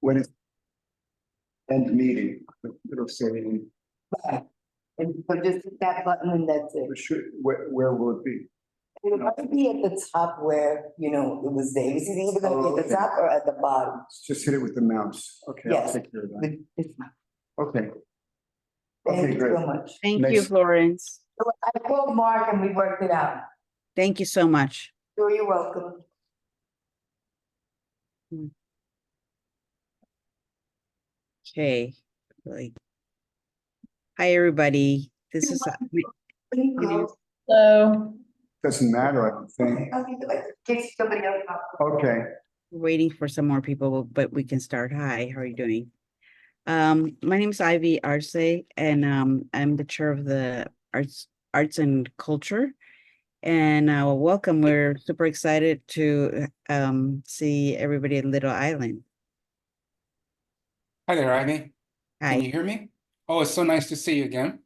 when it's end meeting, it'll say, Right. And so just hit that button and that's it. where will it be? It might be at the top where, you know, it was there. Is it either gonna be at the top or at the bottom? Just hit it with the mouse. Okay, I'll Yes. take care of that. It's- Okay. Thank Okay, you great. so much. Thank you, Next. Florence. So I called Mark and we worked it out. Thank you so much. Sure, you're welcome. Okay. Like, hi, everybody. This is Hello. Doesn't matter, I don't think. Give somebody else. Okay, waiting for some more people, but we can start. Hi, how are you doing? My name is Ivy Arce, and I'm the chair of the Arts and Culture. And welcome. We're super excited to see everybody at Little Island. Hi there, Ivy. Can you Hi. hear me? Oh, it's so nice to see you again.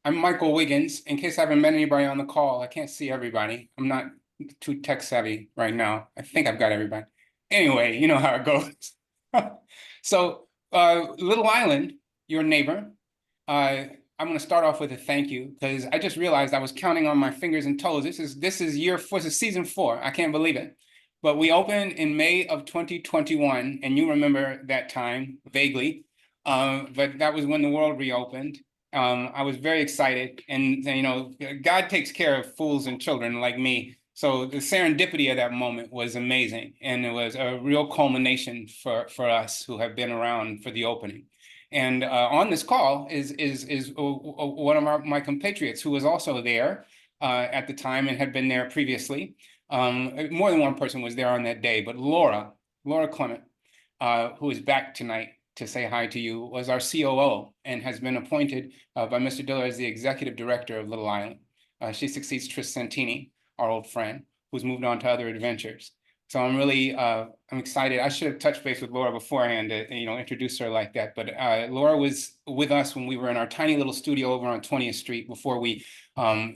I'm Michael Wiggins. In case I haven't met anybody on the call, I can't see everybody. I'm not too tech savvy right now. I think I've got everybody. Anyway, you know how it goes. So, Little Island, your neighbor, I'm going to start off with a thank you because I just realized I was counting on my fingers and toes. This is year 4, this is season 4. I can't believe it. But we opened in May of 2021, and you remember that time vaguely. But that was when the world reopened. I was very excited, and you know, God takes care of fools and children like me. So the serendipity of that moment was amazing, and it was a real culmination for us who have been around for the opening. And on this call is one of my compatriots who was also there at the time and had been there previously. More than one person was there on that day, but Laura Clement, who is back tonight to say hi to you, was our COO and has been appointed by Mr. Diller as the executive director of Little Island. She succeeds Tris Santini, our old friend, who's moved on to other adventures. So I'm really, I'm excited. I should have touched base with Laura beforehand to, you know, introduce her like that. But Laura was with us when we were in our tiny little studio over on 20th Street before we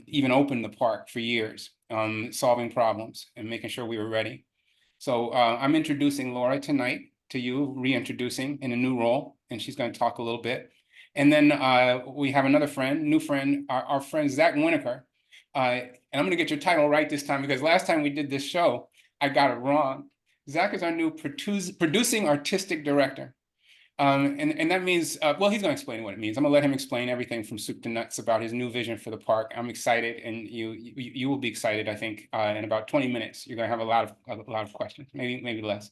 even opened the park for years, solving problems and making sure we were ready. So I'm introducing Laura tonight to you, reintroducing in a new role, and she's going to talk a little bit. And then we have another friend, new friend, our friend Zach Winokur. And I'm going to get your title right this time because last time we did this show, I got it wrong. Zach is our new producing artistic director. And that means, well, he's going to explain what it means. I'm going to let him explain everything from soup to nuts about his new vision for the park. I'm excited, and you will be excited, I think, in about 20 minutes. You're going to have a lot of questions, maybe less.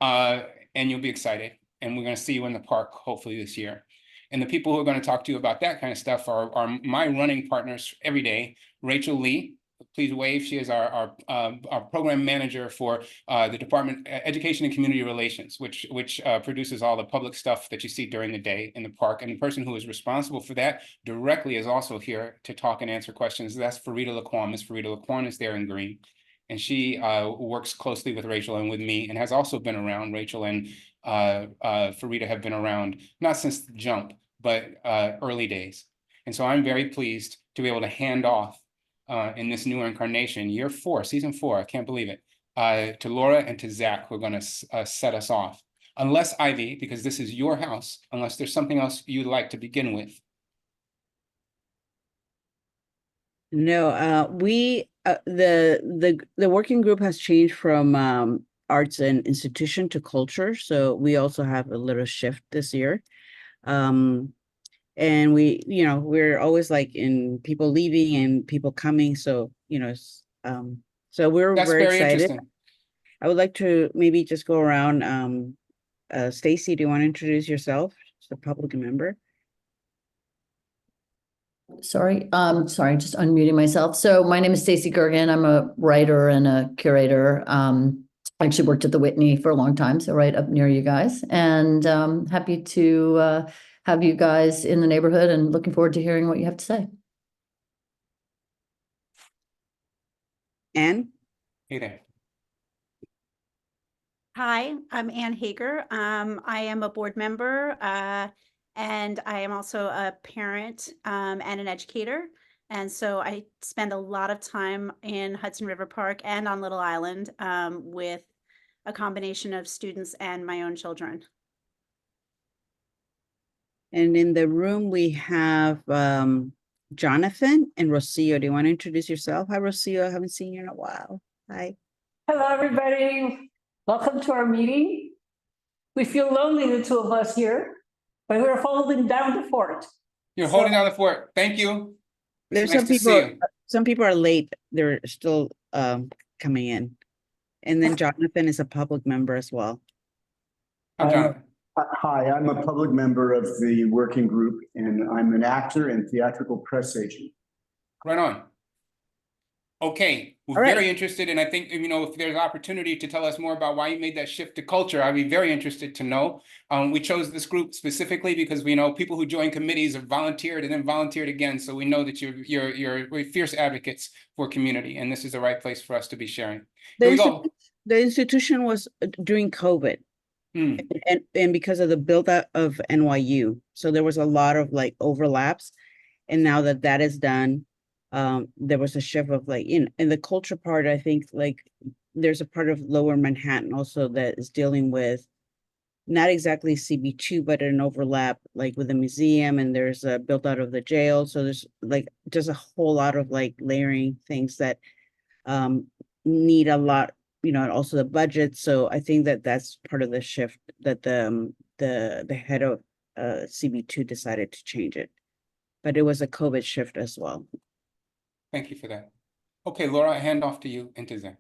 And you'll be excited, and we're going to see you in the park hopefully this year. And the people who are going to talk to you about that kind of stuff are my running partners every day. Rachel Lee, please wave. She is our program manager for the Department of Education and Community Relations, which produces all the public stuff that you see during the day in the park. And the person who is responsible for that directly is also here to talk and answer questions. That's Farida Laquan. Ms. Farida Laquan is there in green. And she works closely with Rachel and with me, and has also been around. Rachel and Farida have been around, not since the jump, but early days. And so I'm very pleased to be able to hand off in this new incarnation, year 4, season 4, I can't believe it, to Laura and to Zach, who are going to set us off. Unless, Ivy, because this is your house, unless there's something else you'd like to begin with. No, we the working group has changed from arts and institution to culture, so we also have a little shift this year. And we, you know, we're always like in people leaving and people coming, so you know, so we're That's very excited. interesting. I would like to maybe just go around. Stacy, do you want to introduce yourself as a public member? Sorry, just unmuting myself. So my name is Stacy Gergen. I'm a writer and a curator. I actually worked at the Whitney for a long time, so right up near you guys. And happy to have you guys in the neighborhood and looking forward to hearing what you have to say. Anne? Hey there. Hi, I'm Ann Hager. I am a board member and I am also a parent and an educator. And so I spend a lot of time in Hudson River Park and on Little Island with a combination of students and my own children. And in the room, we have Jonathan and Rocio. Do you want to introduce yourself? Hi, Rocio. I haven't seen you in a while. Hi. Hello, everybody. Welcome to our meeting. We feel lonely, the two of us here, but we're holding down the fort. You're holding down the fort. Thank you. There's Nice some to see you. people are late. They're still coming in. And then Jonathan is a public member as well. I'm Jonathan. Hi, I'm a public member of the working group, and I'm an actor and theatrical press agent. Right on. Okay, we're All right. very interested, and I think, you know, if there's opportunity to tell us more about why you made that shift to culture, I'd be very interested to know. We chose this group specifically because we know people who join committees have volunteered and then volunteered again, so we know that you're fierce advocates for community, and this is the right place for us to be sharing. Here we go. The institution was during COVID. And because of the build-up of NYU, so there was a lot of like overlaps, and now that that is done, there was a shift of like in the culture part. I think like there's a part of Lower Manhattan also that is dealing with not exactly CB2, but an overlap like with the museum, and there's a built out of the jail. So there's like just a whole lot of like layering things that need a lot. You know, and also the budget. So I think that that's part of the shift that the head of CB2 decided to change it, but it was a COVID shift as well. Thank you for that. Okay, Laura, I hand off to you and to Zach.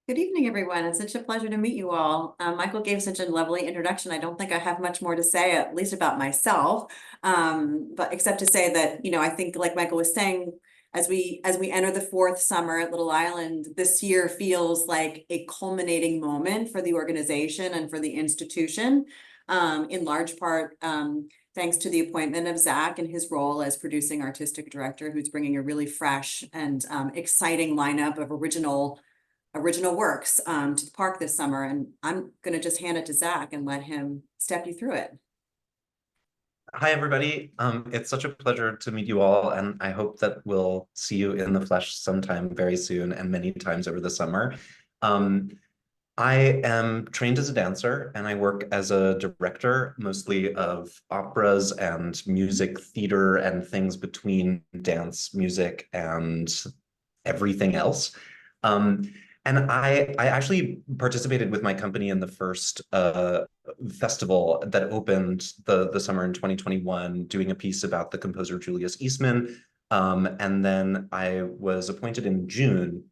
Good evening, everyone. It's such a pleasure to meet you all. Michael gave such a lovely introduction. I don't think I have much more to say, at least about myself, but except to say that, you know, I think like Michael was saying, as we enter the fourth summer at Little Island, this year feels like a culminating moment for the organization and for the institution, in large part thanks to the appointment of Zach and his role as producing artistic director, who's bringing a really fresh and exciting lineup of original works to the park this summer. And I'm going to just hand it to Zach and let him step you through it. Hi, everybody. It's such a pleasure to meet you all, and I hope that we'll see you in the flesh sometime very soon and many times over the summer. I am trained as a dancer, and I work as a director, mostly of operas and music theater and things between dance, music, and everything else. And I actually participated with my company in the first festival that opened the summer in 2021, doing a piece about the composer Julius Eastman. And then I was appointed in June.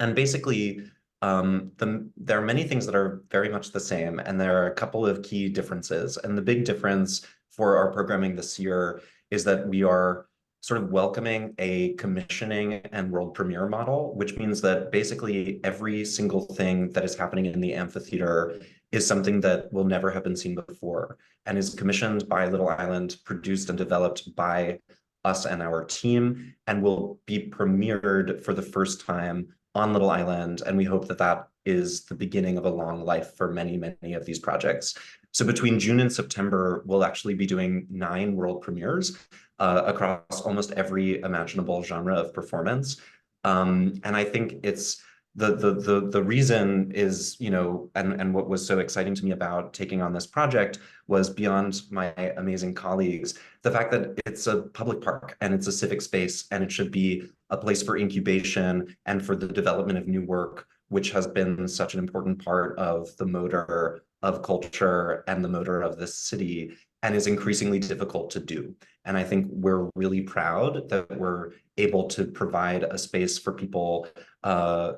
And basically, there are many things that are very much the same, and there are a couple of key differences. And the big difference for our programming this year is that we are sort of welcoming a commissioning and world premiere model, which means that basically every single thing that is happening in the amphitheater is something that will never have been seen before and is commissioned by Little Island, produced and developed by us and our team, and will be premiered for the first time on Little Island. And we hope that that is the beginning of a long life for many, many of these projects. So between June and September, we'll actually be doing 9 world premieres across almost every imaginable genre of performance. And I think it's the reason is, you know, and what was so exciting to me about taking on this project was, beyond my amazing colleagues, the fact that it's a public park and it's a civic space, and it should be a place for incubation and for the development of new work, which has been such an important part of the motor of culture and the motor of this city, and is increasingly difficult to do. And I think we're really proud that we're able to provide a space for people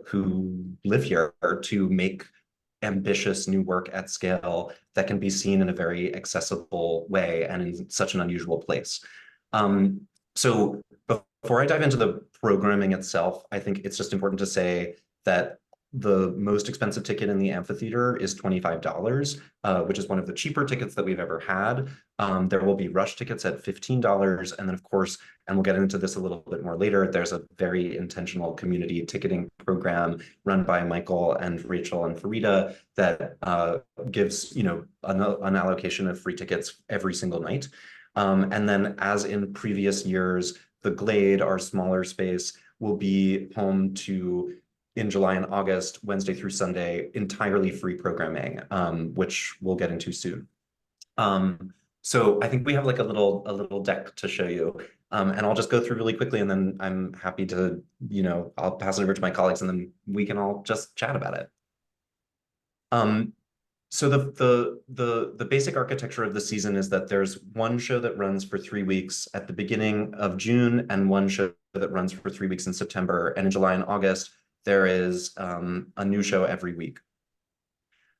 who live here to make ambitious new work at scale that can be seen in a very accessible way and in such an unusual place. So before I dive into the programming itself, I think it's just important to say that the most expensive ticket in the amphitheater is $25, which is one of the cheaper tickets that we've ever had. There will be rush tickets at $15. And then, of course, and we'll get into this a little bit more later, there's a very intentional community ticketing program run by Michael and Rachel and Farida that gives, you know, an allocation of free tickets every single night. And then, as in previous years, the Glade, our smaller space, will be home to, in July and August, Wednesday through Sunday, entirely free programming, which we'll get into soon. So I think we have like a little deck to show you. And I'll just go through really quickly, and then I'm happy to, I'll pass it over to my colleagues, and then we can all just chat about it. So the basic architecture of the season is that there's one show that runs for 3 weeks at the beginning of June, and one show that runs for 3 weeks in September. And in July and August, there is a new show every week.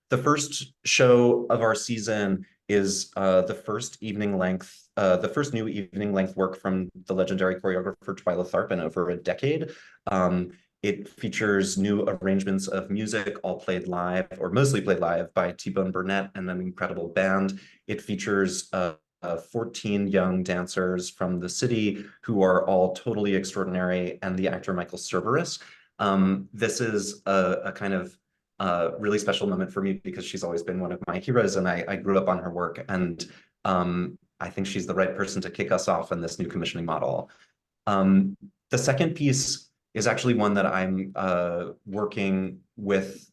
The first show of our season is the first new evening length work from the legendary choreographer Twyla Tharp over a decade. It features new arrangements of music, all played live, or mostly played live, by T-Bone Burnett and an incredible band. It features 14 young dancers from the city who are all totally extraordinary, and the actor Michael Cerveris. This is a kind of really special moment for me because she's always been one of my heroes, and I grew up on her work, and I think she's the right person to kick us off in this new commissioning model. The second piece is actually one that I'm working with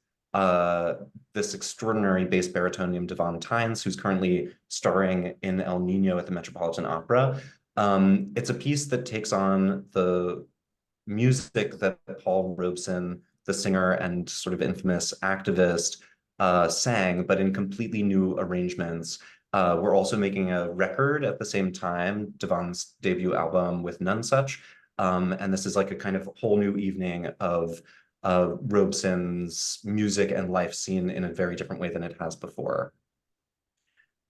this extraordinary bass baritonium Devon Tynes, who's currently starring in El Nino at the Metropolitan Opera. It's a piece that takes on the music that Paul Robeson, the singer and sort of infamous activist, sang, but in completely new arrangements. We're also making a record at the same time, Devon's debut album with None Such. And this is like a kind of whole new evening of Robeson's music and life seen in a very different way than it has before.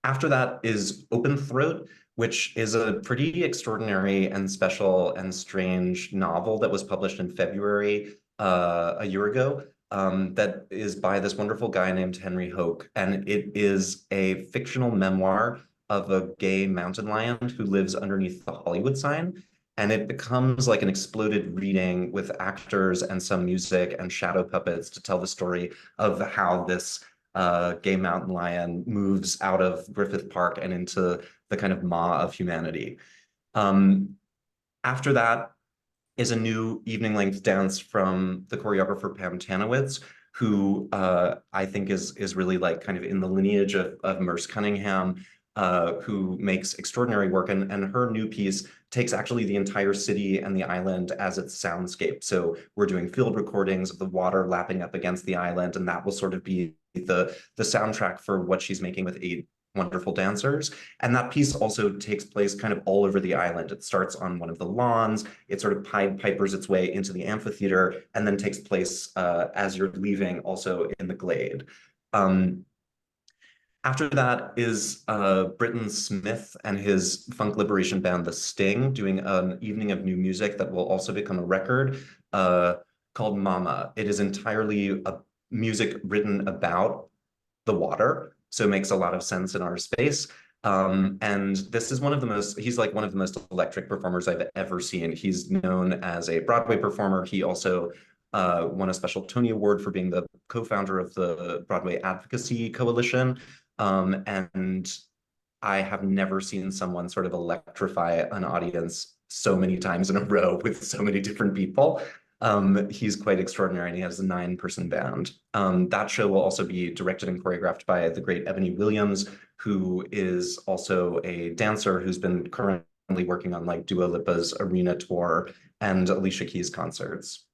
After that is Open Throat, which is a pretty extraordinary and special and strange novel that was published in February a year ago, that is by this wonderful guy named Henry Hoke. And it is a fictional memoir of a gay mountain lion who lives underneath the Hollywood sign. And it becomes like an exploded reading with actors and some music and shadow puppets to tell the story of how this gay mountain lion moves out of Griffith Park and into the kind of maw of humanity. After that is a new evening length dance from the choreographer Pam Tanowitz, who I think is really like kind of in the lineage of Merce Cunningham, who makes extraordinary work, and her new piece takes actually the entire city and the island as its soundscape. So we're doing field recordings of the water lapping up against the island, and that will sort of be the soundtrack for what she's making with 8 wonderful dancers. And that piece also takes place kind of all over the island. It starts on one of the lawns, it sort of Pied Pipers its way into the amphitheater, and then takes place as you're leaving also in the glade. After that is Britton Smith and his funk liberation band, The Sting, doing an evening of new music that will also become a record called Mama. It is entirely music written about the water, so it makes a lot of sense in our space. And this is he's like one of the most electric performers I've ever seen. He's known as a Broadway performer. He also won a special Tony Award for being the co-founder of the Broadway Advocacy Coalition. And I have never seen someone sort of electrify an audience so many times in a row with so many different people. He's quite extraordinary, and he has a 9-person band. That show will also be directed and choreographed by the great Ebony Williams, who is also a dancer who's been currently working on like Dua Lipa's arena tour and Alicia Keys concerts.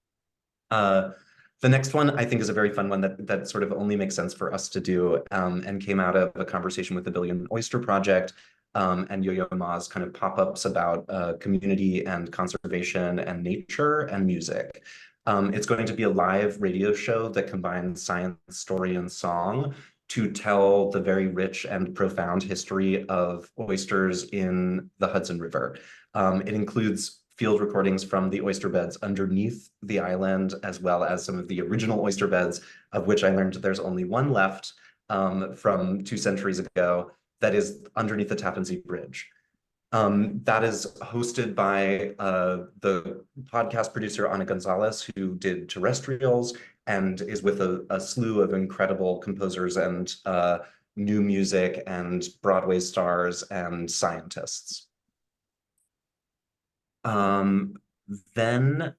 The next one I think is a very fun one that sort of only makes sense for us to do, and came out of a conversation with the Billion Oyster Project, and Yo-Yo Ma's kind of pop-ups about community and conservation and nature and music. It's going to be a live radio show that combines science, story, and song to tell the very rich and profound history of oysters in the Hudson River. It includes field recordings from the oyster beds underneath the island, as well as some of the original oyster beds, of which I learned there's only one left from 2 centuries ago, that is underneath the Tappan Zee Bridge. That is hosted by the podcast producer Ana Gonzalez, who did Terrestrials, and is with a slew of incredible composers and new music and Broadway stars and scientists. Then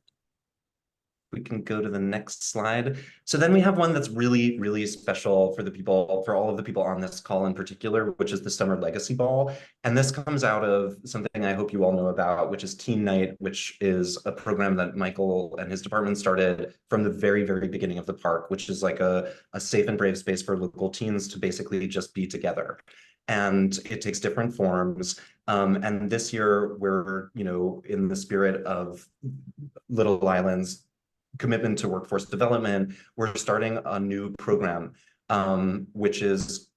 we can go to the next slide. So then we have one that's really, really special for the people, for all of the people on this call in particular, which is the Summer Legacy Ball. And this comes out of something I hope you all know about, which is Teen Night, which is a program that Michael and his department started from the very, very beginning of the park, which is like a safe and brave space for local teens to basically just be together. And it takes different forms. And this year we're, in the spirit of Little Island's commitment to workforce development, we're starting a new program, which is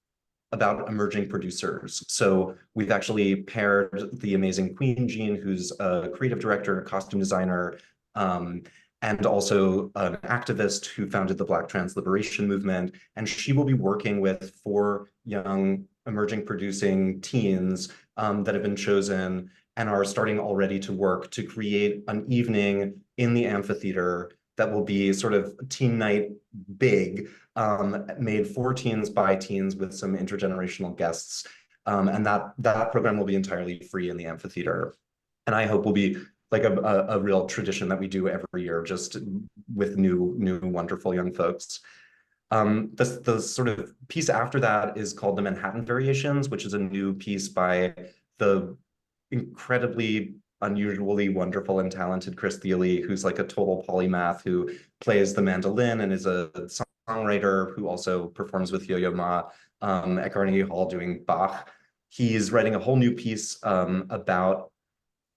about emerging producers. So we've actually paired the amazing Queen Jean, who's a creative director, costume designer, and also an activist who founded the Black Trans Liberation Movement. And she will be working with 4 young emerging producing teens that have been chosen and are starting already to work to create an evening in the amphitheater that will be sort of teen night big, made for teens by teens with some intergenerational guests. And that program will be entirely free in the amphitheater. And I hope will be like a real tradition that we do every year, just with new wonderful young folks. The sort of piece after that is called the Manhattan Variations, which is a new piece by the incredibly unusually wonderful and talented Chris Thiele, who's like a total polymath, who plays the mandolin and is a songwriter who also performs with Yo-Yo Ma at Carnegie Hall doing Bach. He's writing a whole new piece about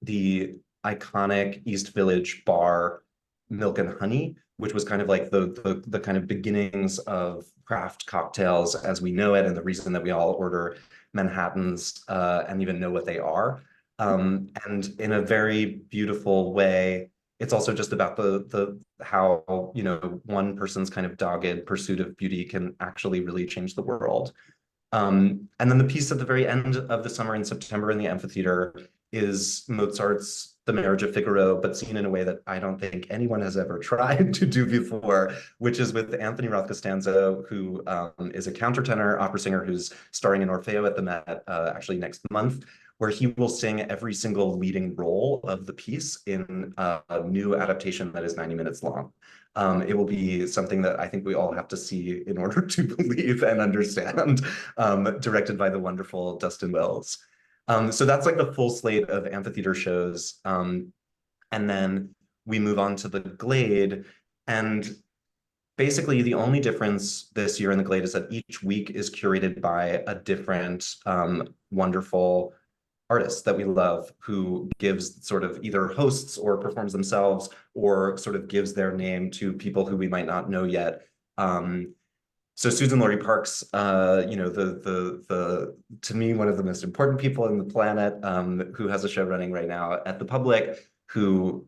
the iconic East Village bar Milk and Honey, which was kind of like the kind of beginnings of craft cocktails as we know it, and the reason that we all order Manhattans and even know what they are. And in a very beautiful way, it's also just about the how one person's kind of dogged pursuit of beauty can actually really change the world. And then the piece at the very end of the summer in September in the amphitheater is Mozart's The Marriage of Figaro, but seen in a way that I don't think anyone has ever tried to do before, which is with Anthony Roth Costanzo, who is a countertenor opera singer who's starring in Orfeo at the Met actually next month, where he will sing every single leading role of the piece in a new adaptation that is 90 minutes long. It will be something that I think we all have to see in order to believe and understand, directed by the wonderful Dustin Wells. So that's like the full slate of amphitheater shows. And then we move on to the Glade. And basically the only difference this year in the Glade is that each week is curated by a different wonderful artist that we love, who gives sort of either hosts or performs themselves or sort of gives their name to people who we might not know yet. So Susan Laurie Parks, to me, one of the most important people in the planet, who has a show running right now at the Public, who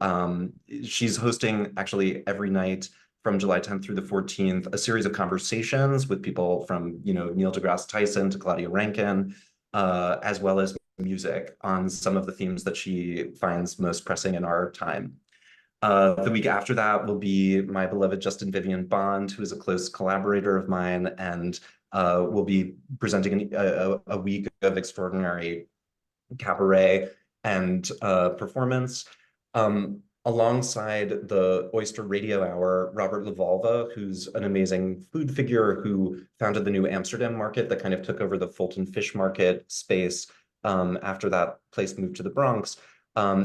she's hosting actually every night from July 10th through the 14th, a series of conversations with people from, Neil deGrasse Tyson to Claudia Rankine, as well as music on some of the themes that she finds most pressing in our time. The week after that will be my beloved Justin Vivian Bond, who is a close collaborator of mine, and will be presenting a week of extraordinary cabaret and performance. Alongside the Oyster Radio Hour, Robert Lavalva, who's an amazing food figure who founded the new Amsterdam market that kind of took over the Fulton Fish Market space after that place moved to the Bronx,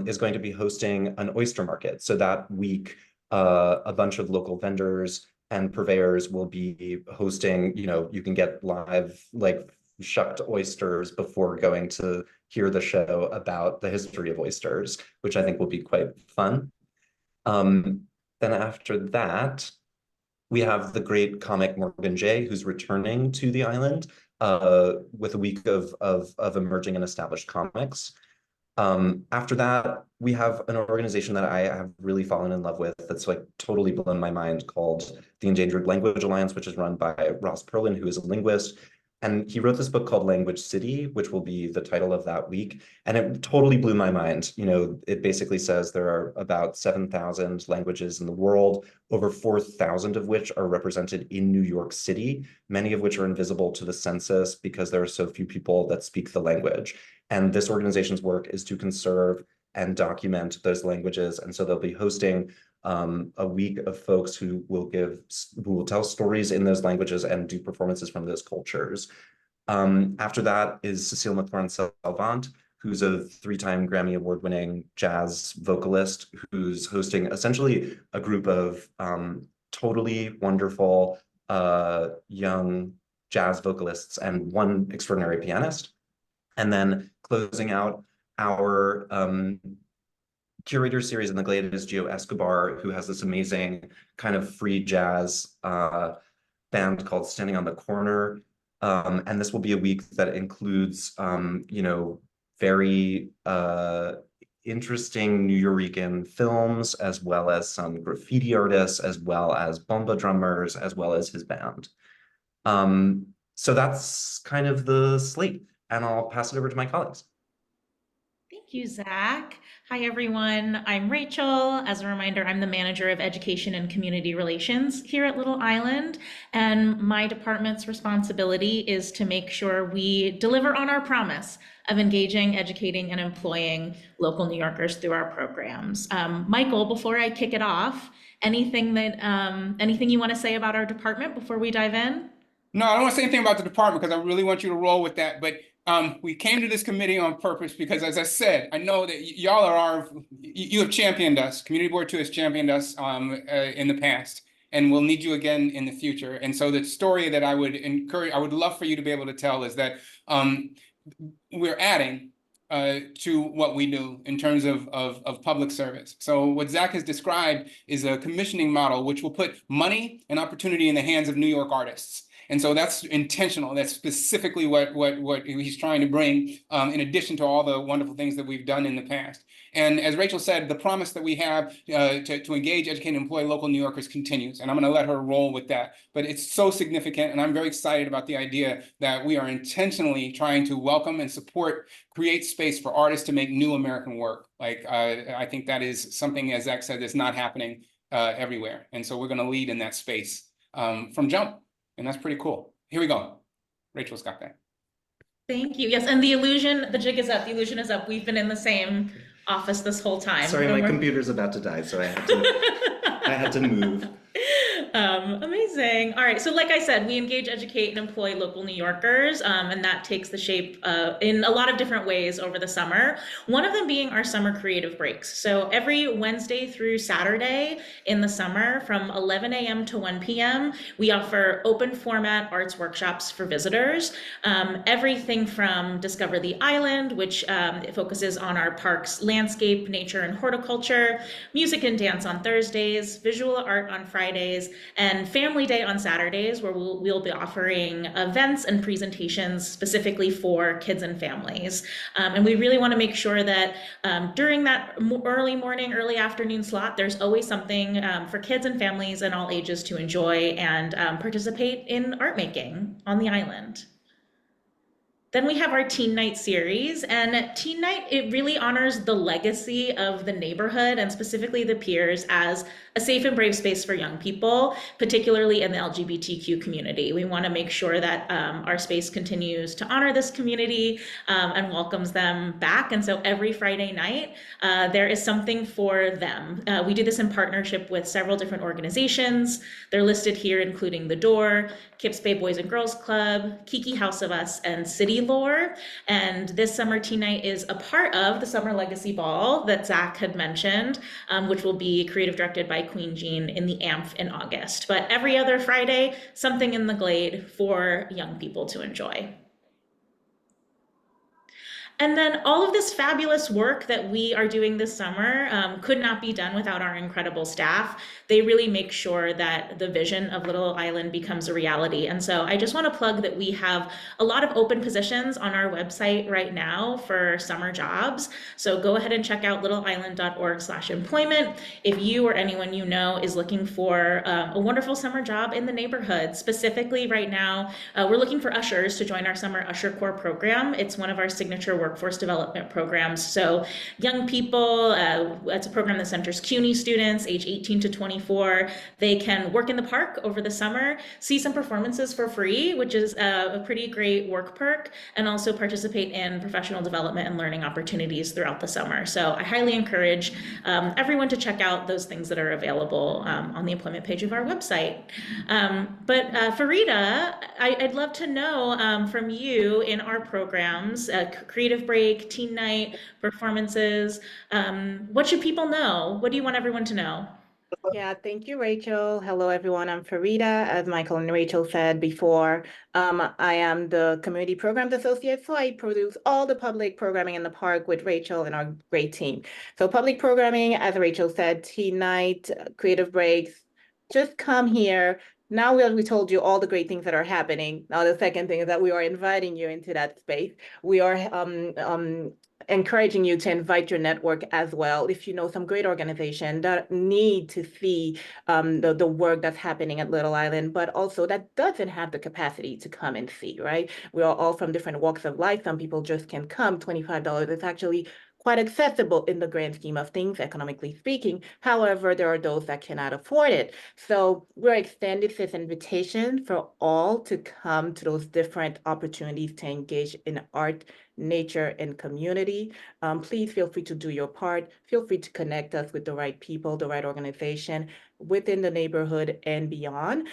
is going to be hosting an oyster market. So that week, a bunch of local vendors and purveyors will be hosting, you can get live, like, shucked oysters before going to hear the show about the history of oysters, which I think will be quite fun. Then after that, we have the great comic Morgan Jay, who's returning to the island with a week of emerging and established comics. After that, we have an organization that I have really fallen in love with that's like totally blown my mind, called the Endangered Language Alliance, which is run by Ross Perlin, who is a linguist. And he wrote this book called Language City, which will be the title of that week. And it totally blew my mind. It basically says there are about 7,000 languages in the world, over 4,000 of which are represented in New York City, many of which are invisible to the census because there are so few people that speak the language. And this organization's work is to conserve and document those languages. And so they'll be hosting a week of folks who will tell stories in those languages and do performances from those cultures. After that is Cecile McLaurin-Salvant, who's a 3-time Grammy Award-winning jazz vocalist who's hosting essentially a group of totally wonderful young jazz vocalists and one extraordinary pianist. And then closing out our curator series in the Glade is Gio Escobar, who has this amazing kind of free jazz band called Standing on the Corner. And this will be a week that includes, you know, very interesting Nuyorican films, as well as some graffiti artists, as well as bomba drummers, as well as his band. So that's kind of the slate, and I'll pass it over to my colleagues. Thank you, Zach. Hi, everyone. I'm Rachel. As a reminder, I'm the manager of education and community relations here at Little Island. And my department's responsibility is to make sure we deliver on our promise of engaging, educating, and employing local New Yorkers through our programs. Michael, before I kick it off, anything you want to say about our department before we dive in? No, I don't want to say anything about the department because I really want you to roll with that. But we came to this committee on purpose because, as I said, I know that y'all are you have championed us. Community Board 2 has championed us in the past, and we'll need you again in the future. And so the story that I would love for you to be able to tell is that we're adding to what we do in terms of public service. So what Zach has described is a commissioning model which will put money and opportunity in the hands of New York artists. And so that's intentional. That's specifically what he's trying to bring, in addition to all the wonderful things that we've done in the past. And as Rachel said, the promise that we have to engage, educate, and employ local New Yorkers continues. And I'm going to let her roll with that. But it's so significant, and I'm very excited about the idea that we are intentionally trying to welcome and support, create space for artists to make new American work. Like I think that is something, as Zach said, that's not happening everywhere. And so we're going to lead in that space from jump. And that's pretty cool. Here we go. Rachel's got that. Thank you. Yes, and the jig is up. The illusion is up. We've been in the same office this whole time. Sorry, my computer's about to die, so I had to move. Amazing. All right. So like I said, we engage, educate, and employ local New Yorkers, and that takes the shape in a lot of different ways over the summer. One of them being our summer creative breaks. So every Wednesday through Saturday in the summer from 11 a.m. to 1 p.m., we offer open format arts workshops for visitors. Everything from Discover the Island, which focuses on our park's landscape, nature, and horticulture, music and dance on Thursdays, visual art on Fridays, and Family Day on Saturdays, where we'll be offering events and presentations specifically for kids and families. And we really want to make sure that during that early morning, early afternoon slot, there's always something for kids and families and all ages to enjoy and participate in art making on the island. Then we have our Teen Night series, and Teen Night, it really honors the legacy of the neighborhood and specifically the piers as a safe and brave space for young people, particularly in the LGBTQ community. We want to make sure that our space continues to honor this community and welcomes them back. And so every Friday night, there is something for them. We do this in partnership with several different organizations. They're listed here, including The Door, Kips Bay Boys and Girls Club, Kiki House of Us, and City Lore. And this summer Teen Night is a part of the Summer Legacy Ball that Zach had mentioned, which will be creative directed by Queen Jean in the AMF in August. But every other Friday, something in the Glade for young people to enjoy. And then all of this fabulous work that we are doing this summer could not be done without our incredible staff. They really make sure that the vision of Little Island becomes a reality. And so I just want to plug that we have a lot of open positions on our website right now for summer jobs. So go ahead and check out littleisland.org/employment if you or anyone you know is looking for a wonderful summer job in the neighborhood. Specifically right now, we're looking for ushers to join our Summer Usher Corps program. It's one of our signature workforce development programs. So young people, it's a program that centers CUNY students age 18 to 24. They can work in the park over the summer, see some performances for free, which is a pretty great work perk, and also participate in professional development and learning opportunities throughout the summer. So I highly encourage everyone to check out those things that are available on the employment page of our website. But Farida, I'd love to know from you in our programs, Creative Break, Teen Night, performances, what should people know? What do you want everyone to know? Yeah, thank you, Rachel. Hello, everyone. I'm Farida. As Michael and Rachel said before, I am the Community Programs Associate, so I produce all the public programming in the park with Rachel and our great team. So public programming, as Rachel said, teen night, creative breaks, just come here. Now we told you all the great things that are happening. Now the second thing is that we are inviting you into that space. We are encouraging you to invite your network as well. If you know some great organization that need to see the work that's happening at Little Island, but also that doesn't have the capacity to come and see, right? We are all from different walks of life. Some people just can come. $25 is actually quite accessible in the grand scheme of things, economically speaking. However, there are those that cannot afford it. So we're extending this invitation for all to come to those different opportunities to engage in art, nature, and community. Please feel free to do your part. Feel free to connect us with the right people, the right organization within the neighborhood and beyond.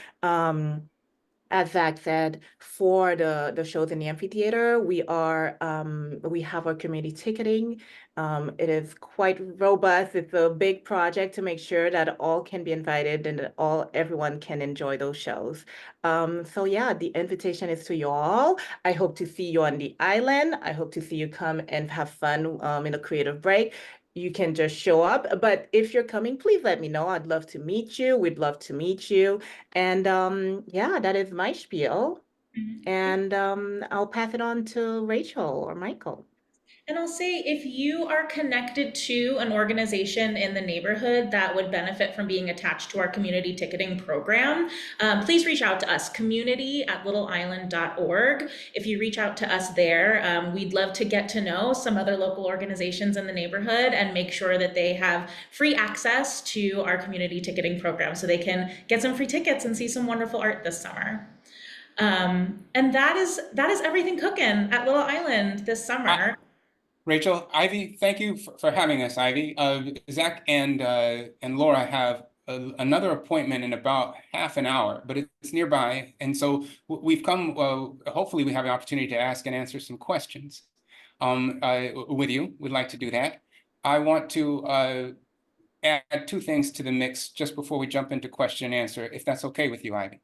As Zach said, for the shows in the amphitheater, we have our community ticketing. It is quite robust. It's a big project to make sure that all can be invited and that everyone can enjoy those shows. So yeah, the invitation is to you all. I hope to see you on the island. I hope to see you come and have fun in a creative break. You can just show up, but if you're coming, please let me know. I'd love to meet you. We'd love to meet you. And yeah, that is my spiel. And I'll pass it on to Rachel or Michael. And I'll say, if you are connected to an organization in the neighborhood that would benefit from being attached to our community ticketing program, please reach out to us, community@littleisland.org. If you reach out to us there, we'd love to get to know some other local organizations in the neighborhood and make sure that they have free access to our community ticketing program so they can get some free tickets and see some wonderful art this summer. And that is everything cooking at Little Island this summer. Rachel, Ivy, thank you for having us, Ivy. Zach and Laura have another appointment in about half an hour, but it's nearby. And so we've come, hopefully we have an opportunity to ask and answer some questions with you. We'd like to do that. I want to add two things to the mix just before we jump into question and answer, if that's okay with you, Ivy.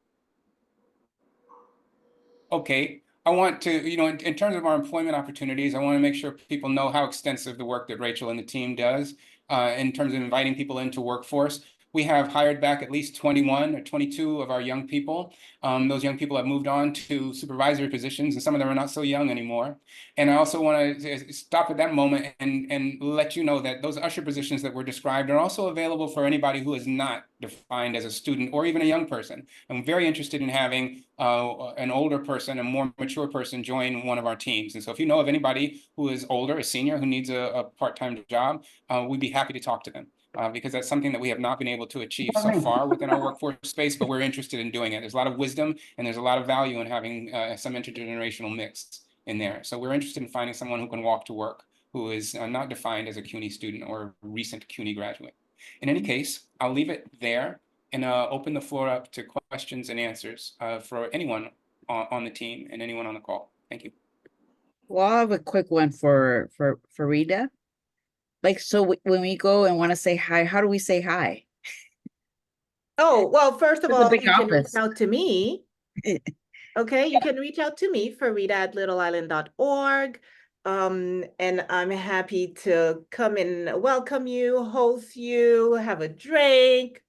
Okay. I want to, in terms of our employment opportunities, I want to make sure people know how extensive the work that Rachel and the team does in terms of inviting people into workforce. We have hired back at least 21 or 22 of our young people. Those young people have moved on to supervisory positions, and some of them are not so young anymore. And I also want to stop at that moment and let you know that those usher positions that were described are also available for anybody who is not defined as a student or even a young person. I'm very interested in having an older person, a more mature person join one of our teams. And so if you know of anybody who is older, a senior, who needs a part-time job, we'd be happy to talk to them. Because that's something that we have not been able to achieve so far within our workforce space, but we're interested in doing it. There's a lot of wisdom and there's a lot of value in having some intergenerational mix in there. So we're interested in finding someone who can walk to work, who is not defined as a CUNY student or a recent CUNY graduate. In any case, I'll leave it there and open the floor up to questions and answers for anyone on the team and anyone on the call. Thank you. Well, I have a quick one for Farida. Like, so when we go and want to say hi, how do we say hi? Oh, well, first of It's a all, big you can reach office. out to me. Okay, you can reach out to me, farida@littleisland.org. And I'm happy to come and welcome you, host you, have a drink.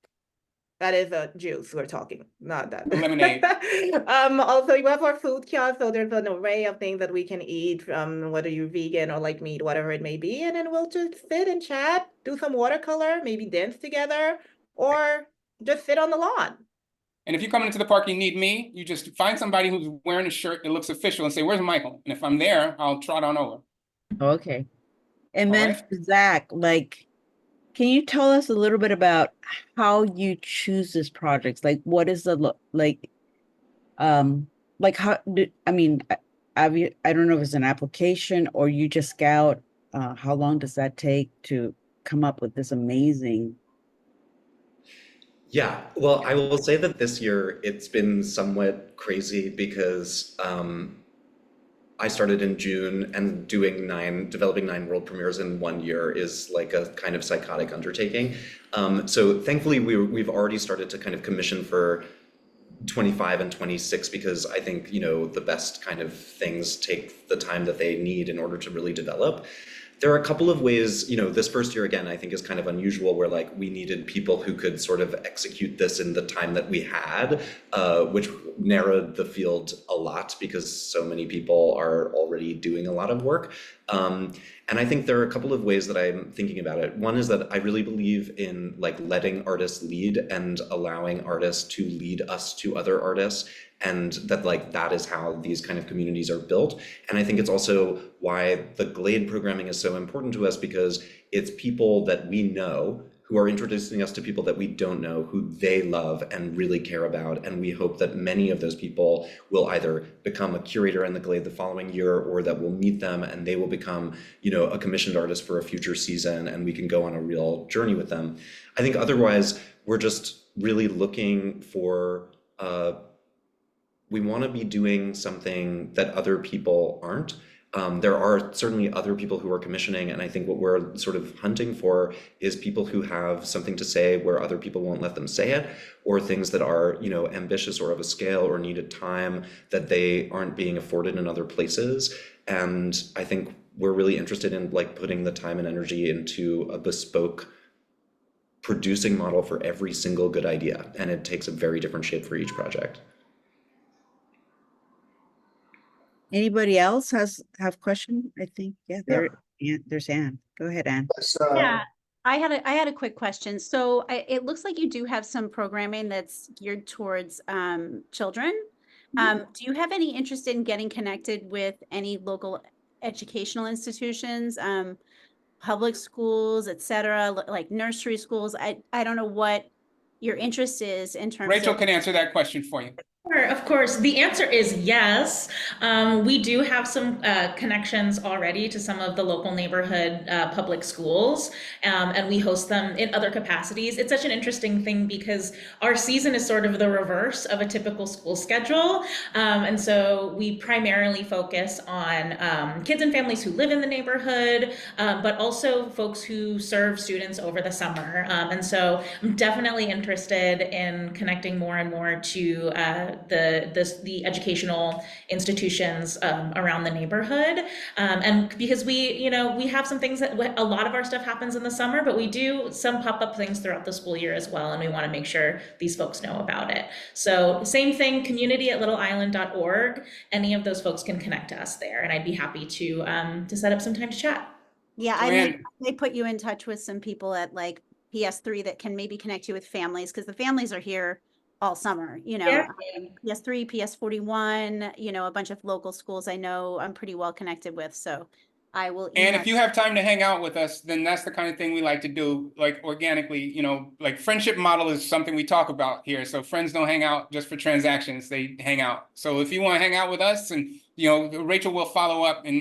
That is a juice we're talking, not that. Lemonade. Also, you have our food kiosk, so there's an array of things that we can eat, whether you're vegan or like meat, whatever it may be. And then we'll just sit and chat, do some watercolor, maybe dance together, or just sit on the lawn. And if you come into the park and you need me, you just find somebody who's wearing a shirt that looks official and say, "Where's Michael?" And if I'm there, I'll trot on over. Okay. And All then right. for Zach, like, can you tell us a little bit about how you choose these projects? Like, what is the like how do I mean, have you, I don't know if it's an application or you just scout. How long does that take to come up with this amazing? Yeah, well, I will say that this year it's been somewhat crazy because I started in June, and developing 9 world premieres in 1 year is like a kind of psychotic undertaking. So thankfully we've already started to kind of commission for 25 and 26 because I think, the best kind of things take the time that they need in order to really develop. There are a couple of ways, this first year again, I think is kind of unusual where like we needed people who could sort of execute this in the time that we had, which narrowed the field a lot because so many people are already doing a lot of work. And I think there are a couple of ways that I'm thinking about it. One is that I really believe in like letting artists lead and allowing artists to lead us to other artists. And that like that is how these kind of communities are built. And I think it's also why the Glade programming is so important to us because it's people that we know who are introducing us to people that we don't know, who they love and really care about. And we hope that many of those people will either become a curator in the Glade the following year, or that we'll meet them and they will become, a commissioned artist for a future season, and we can go on a real journey with them. I think otherwise, we're just really looking for, we want to be doing something that other people aren't. There are certainly other people who are commissioning, and I think what we're sort of hunting for is people who have something to say where other people won't let them say it, or things that are, ambitious or of a scale or need a time that they aren't being afforded in other places. And I think we're really interested in like putting the time and energy into a bespoke producing model for every single good idea, and it takes a very different shape for each project. Anybody else have question? I think, yeah, Yeah. there's Anne. Go ahead, Anne. Let's, Yeah, I had a quick question. So it looks like you do have some programming that's geared towards children. Do you have any interest in getting connected with any local educational institutions, public schools, et cetera, like nursery schools? I don't know what your interest is in terms Rachel of. can answer that question for you. Sure, of course. The answer is yes. We do have some connections already to some of the local neighborhood public schools, and we host them in other capacities. It's such an interesting thing because our season is sort of the reverse of a typical school schedule. And so we primarily focus on kids and families who live in the neighborhood, but also folks who serve students over the summer. And so I'm definitely interested in connecting more and more to the educational institutions around the neighborhood, and because we have some things that a lot of our stuff happens in the summer, but we do some pop-up things throughout the school year as well, and we want to make sure these folks know about it. So same thing, community@littleisland.org. Any of those folks can connect to us there, and I'd be happy to set up some time to chat. Yeah, So, I may, Ann, may put you in touch with some people at like PS3 that can maybe connect you with families, because the families are here all summer, Yeah. PS3, PS41, a bunch of local schools I know I'm pretty well connected with, so I will And email. if you have time to hang out with us, then that's the kind of thing we like to do, like organically, like friendship model is something we talk about here. So friends don't hang out just for transactions, they hang out. So if you want to hang out with us, and Rachel will follow up, and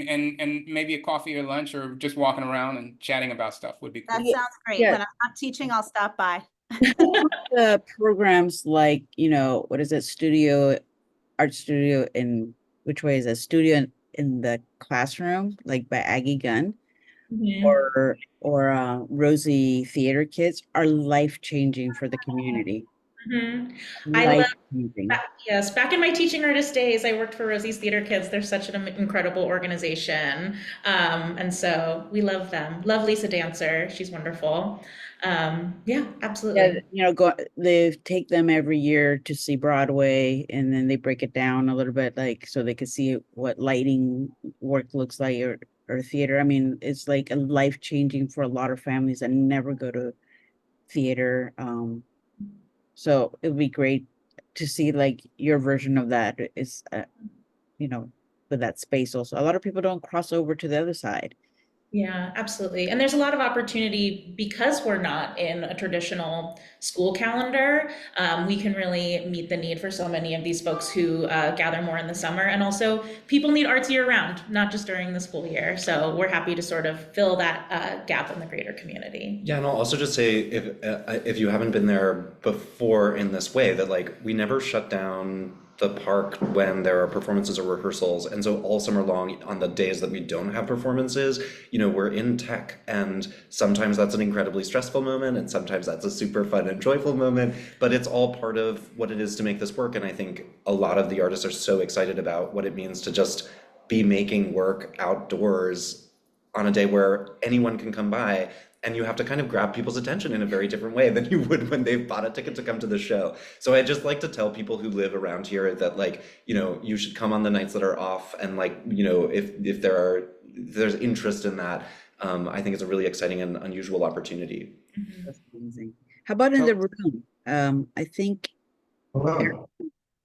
maybe a coffee or lunch or just walking around and chatting about stuff would be cool. That sounds great. Yeah. When I'm not teaching, I'll stop by. The programs like, what is it? Art studio in, which way is it? Studio in the classroom, like by Aggie Gunn, or Rosie Theater Kids are life-changing for the community. Mhm. I love Life-changing. Yes, back in my teaching artist days, I worked for Rosie's Theater Kids. They're such an incredible organization. And so we love them. Love Lisa Dancer. She's wonderful. Yeah, absolutely. Yeah, they take them every year to see Broadway, and then they break it down a little bit, like so they can see what lighting work looks like, or theater. I mean, it's like a life-changing for a lot of families that never go to theater. So it would be great to see like your version of that is, you know, with that space also. A lot of people don't cross over to the other side. Yeah, absolutely. And there's a lot of opportunity because we're not in a traditional school calendar. We can really meet the need for so many of these folks who gather more in the summer. And also, people need arts year round, not just during the school year. So we're happy to sort of fill that gap in the greater community. Yeah, and I'll also just say, if you haven't been there before in this way, that like we never shut down the park when there are performances or rehearsals, and so all summer long on the days that we don't have performances, you know, we're in tech, and sometimes that's an incredibly stressful moment, and sometimes that's a super fun and joyful moment, but it's all part of what it is to make this work. And I think a lot of the artists are so excited about what it means to just be making work outdoors on a day where anyone can come by, and you have to kind of grab people's attention in a very different way than you would when they've bought a ticket to come to the show. So I just like to tell people who live around here that, like, you know, you should come on the nights that are off, and like, you know, if there's interest in that, I think it's a really exciting and unusual opportunity. That's amazing. How about in the room? I think Hello.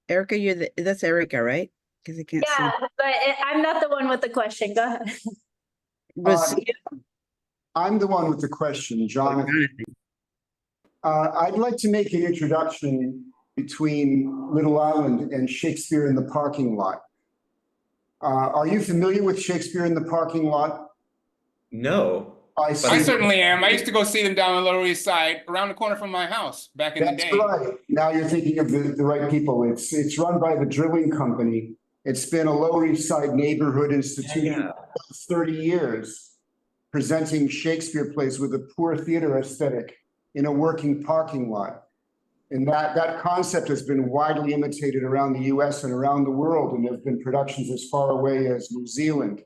Erica, that's Erica, right? Because I can't Yeah, see. but I'm not the one with the question. Go ahead. Rocio? I'm the one with the question, Jonathan. I'd like to make an introduction between Little Island and Shakespeare in the Parking Lot. Are you familiar with Shakespeare in the Parking Lot? No. I certainly am. I used to go see them down on the Lower East Side, around the corner from my house back in the day. That's right. Now you're thinking of the right people. It's run by the Drilling Company. It's been a Lower East Side neighborhood institution for 30 years, presenting Shakespeare plays with a poor theater aesthetic in a working parking lot. And that concept has been widely imitated around the US and around the world, and there have been productions as far away as New Zealand.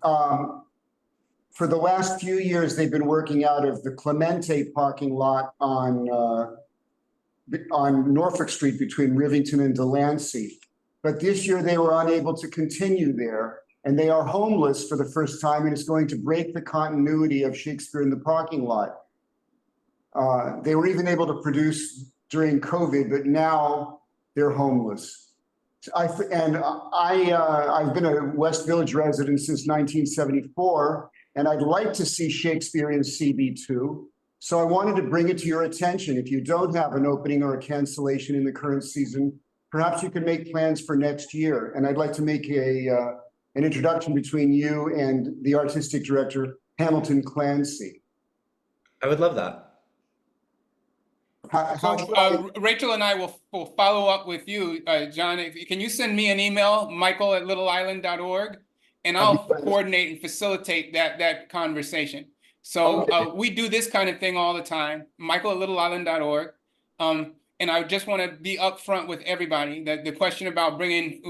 For the last few years, they've been working out of the Clemente parking lot on Norfolk Street between Rivington and Delancey. But this year they were unable to continue there, and they are homeless for the first time, and it's going to break the continuity of Shakespeare in the Parking Lot. They were even able to produce during COVID, but now they're homeless. I've been a West Village resident since 1974, and I'd like to see Shakespeare in CB2. So I wanted to bring it to your attention. If you don't have an opening or a cancellation in the current season, perhaps you can make plans for next year. And I'd like to make an introduction between you and the artistic director, Hamilton Clancy. I would love that. Rachel and I will follow up with you, John. Can you send me an email, michael@littleisland.org, and I'll coordinate and facilitate that conversation. So we do this kind of thing all the time, michael@littleisland.org. And I just want to be upfront with everybody that the question about bringing,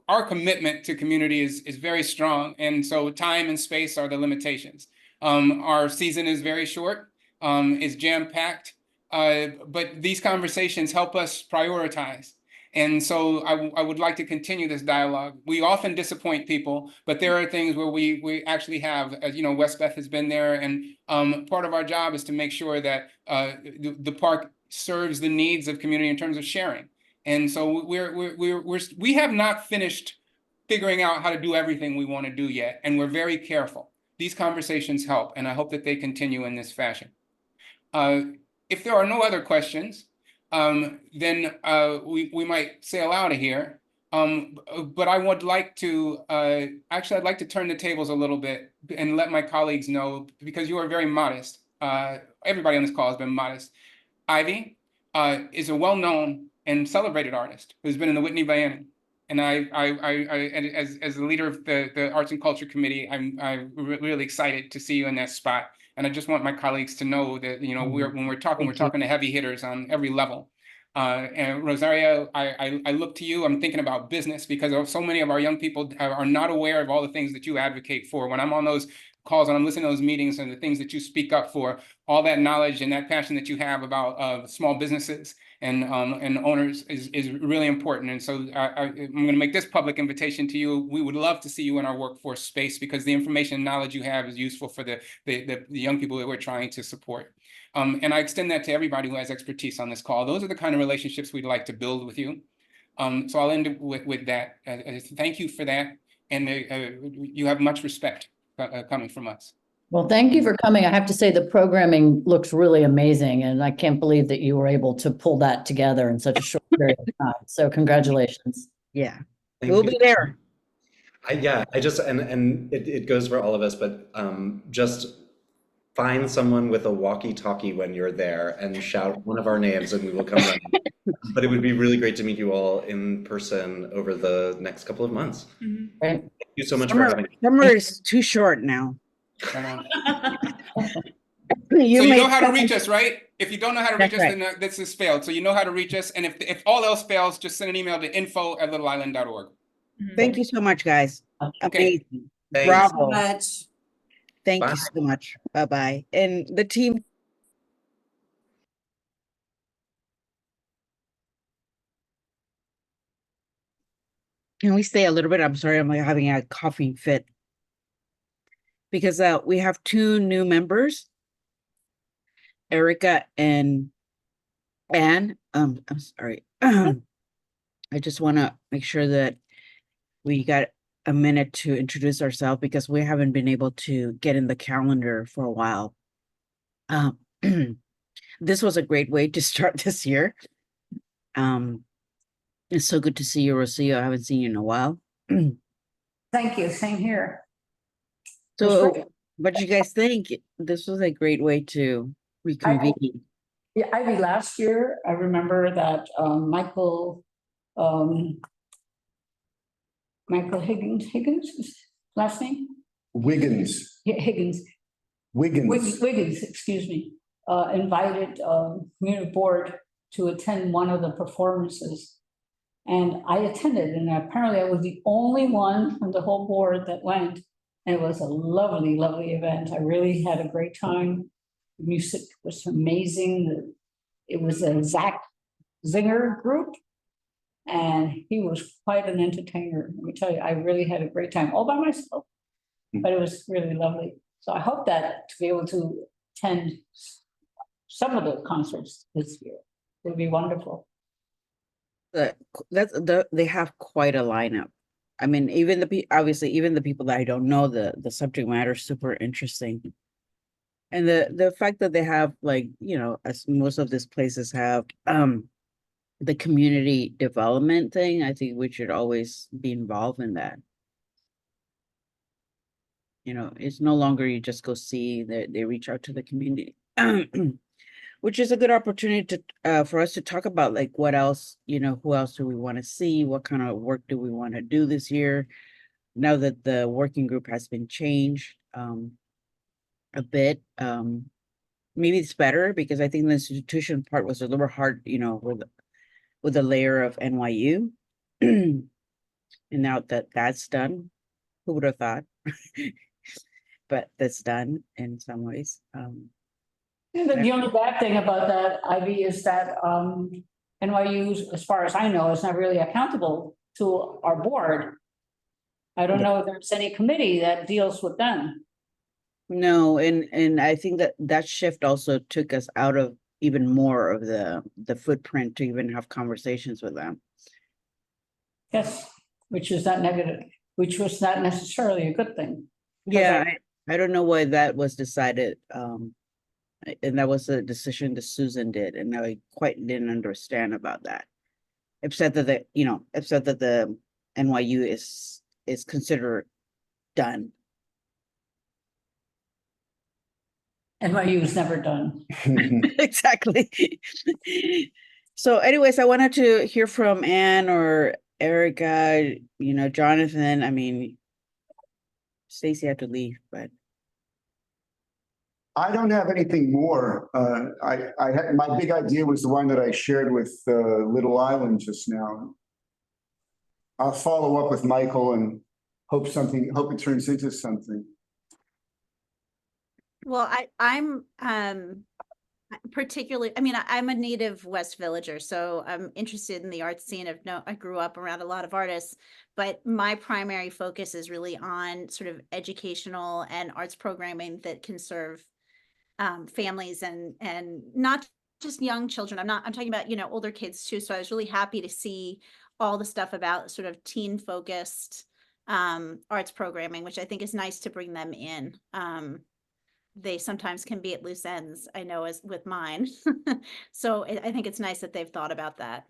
our commitment to community is very strong. And so time and space are the limitations. Our season is very short, is jam-packed. But these conversations help us prioritize. And so I would like to continue this dialogue. We often disappoint people, but there are things where we actually have, you know, Westbeth has been there, and part of our job is to make sure that the park serves the needs of community in terms of sharing. And so we have not finished figuring out how to do everything we want to do yet, and we're very careful. These conversations help, and I hope that they continue in this fashion. If there are no other questions, then we might sail out of here. But I would like to, actually, I'd like to turn the tables a little bit and let my colleagues know, because you are very modest. Everybody on this call has been modest. Ivy is a well-known and celebrated artist who's been in the Whitney Biennial. And as the leader of the Arts and Culture Committee, I'm really excited to see you in that spot. And I just want my colleagues to know that, you know, when we're talking to heavy hitters on every level. And Rosario, I look to you. I'm thinking about business, because so many of our young people are not aware of all the things that you advocate for. When I'm on those calls and I'm listening to those meetings and the things that you speak up for, all that knowledge and that passion that you have about small businesses and owners is really important. And so I'm going to make this public invitation to you. We would love to see you in our workforce space, because the information and knowledge you have is useful for the young people that we're trying to support. And I extend that to everybody who has expertise on this call. Those are the kind of relationships we'd like to build with you. So I'll end it with that. Thank you for that. And you have much respect coming from us. Well, thank you for coming. I have to say the programming looks really amazing, and I can't believe that you were able to pull that together in such a short period of time. So congratulations. Yeah, Thank we'll you. be there. I just, and it goes for all of us, but just find someone with a walkie-talkie when you're there and shout one of our names and we will come running. But it would be really great to meet you all in person over the next couple of months. Right. Thank you so much for having me. Summer is too short now. So you know how to reach us, right? If you don't know how to reach us, then this is failed. So you know how to reach us. And if all else fails, just send an email to info@littleisland.org. Thank you so much, guys. Okay. Amazing. Thanks. Bravo. Much. Thank Bye. you so much. Bye-bye. And the team. Can we stay a little bit? I'm sorry, I'm like having a coughing fit. Because we have two new members, Erica and Anne. I'm sorry. I just want to make sure that we got a minute to introduce ourselves because we haven't been able to get in the calendar for a while. This was a great way to start this year. It's so good to see you, Rocio. I haven't seen you in a while. Thank you, same here. So what do you guys think? This was a great way to reconvene. Yeah, Ivy, last year, I remember that Michael Higgins, his last name? Wiggins, Higgins. Wiggins, excuse me, invited community board to attend one of the performances. And I attended, and apparently I was the only one from the whole board that went. And it was a lovely, lovely event. I really had a great time. The music was amazing. It was a Zach Zinger group. And he was quite an entertainer. Let me tell you, I really had a great time all by myself, but it was really lovely. So I hope that to be able to attend some of the concerts this year would be wonderful. They have quite a lineup. I mean, obviously, even the people that I don't know, the subject matter is super interesting. And the fact that they have, like, you know, as most of these places have the community development thing, I think we should always be involved in that. You know, it's no longer you just go see, they reach out to the community. Which is a good opportunity to for us to talk about, like, what else, you know, who else do we want to see? What kind of work do we want to do this year? Now that the working group has been changed a bit, maybe it's better because I think the institution part was a little hard, you know, with the layer of NYU. And now that that's done, who would have thought? But that's done in some ways. And the only bad thing about that, Ivy, is that NYU, as far as I know, is not really accountable to our board. I don't know if there's any committee that deals with them. No, and I think that shift also took us out of even more of the footprint to even have conversations with them. Yes, which is not negative, which was not necessarily a good thing. Yeah, I don't know why that was decided. And that was a decision that Susan did, and I quite didn't understand about that. Except that the NYU is considered done. NYU is never done. Exactly. So anyways, I wanted to hear from Anne or Erica, you know, Jonathan. I mean, Stacy had to leave, but I don't have anything more. I had, my big idea was the one that I shared with Little Island just now. I'll follow up with Michael and hope it turns into something. Well, I'm particularly, I mean, I'm a native West Villager, so I'm interested in the art scene. I grew up around a lot of artists, but my primary focus is really on sort of educational and arts programming that can serve families and not just young children. I'm talking about, you know, older kids too. So I was really happy to see all the stuff about sort of teen focused arts programming, which I think is nice to bring them in. They sometimes can be at loose ends, I know, as with mine. So I think it's nice that they've thought about that.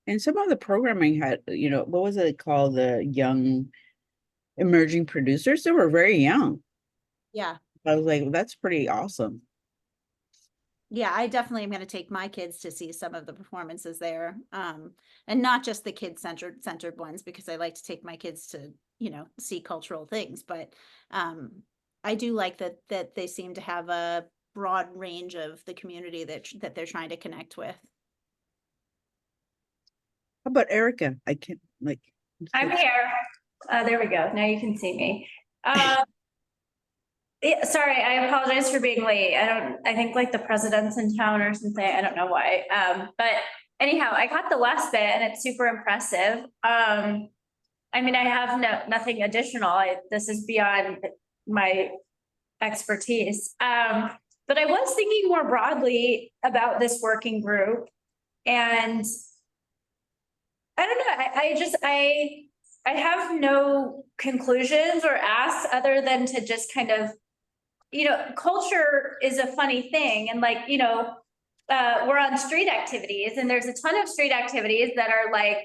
And some of the programming had, you know, what was it called? The young emerging producers. They were very young. Yeah. I was like, that's pretty awesome. Yeah, I definitely am going to take my kids to see some of the performances there. And not just the kid-centered ones, because I like to take my kids to, you know, see cultural things. But I do like that they seem to have a broad range of the community that they're trying to connect with. How about Erica? I can't like. I'm here. There we go. Now you can see me. Yeah, sorry, I apologize for being late. I think like the president's in town or something. I don't know why. But anyhow, I got the last bit and it's super impressive. I mean, I have nothing additional. This is beyond my expertise. But I was thinking more broadly about this working group, and I don't know. I have no conclusions or asks other than to just kind of, you know, culture is a funny thing. And like, you know, we're on street activities and there's a ton of street activities that are like,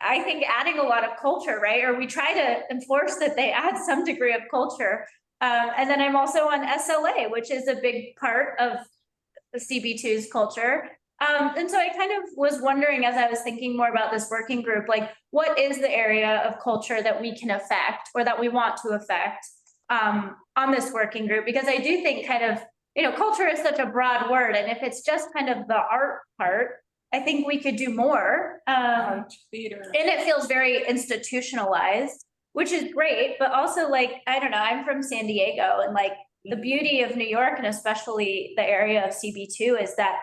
I think adding a lot of culture, right? Or we try to enforce that they add some degree of culture. And then I'm also on SLA, which is a big part of the CB2's culture. And so I kind of was wondering, as I was thinking more about this working group, like what is the area of culture that we can affect or that we want to affect on this working group? Because I do think kind of, you know, culture is such a broad word. And if it's just kind of the art part, I think we could do more. Art, theater. And it feels very institutionalized, which is great. But also like, I don't know, I'm from San Diego, and like the beauty of New York and especially the area of CB2 is that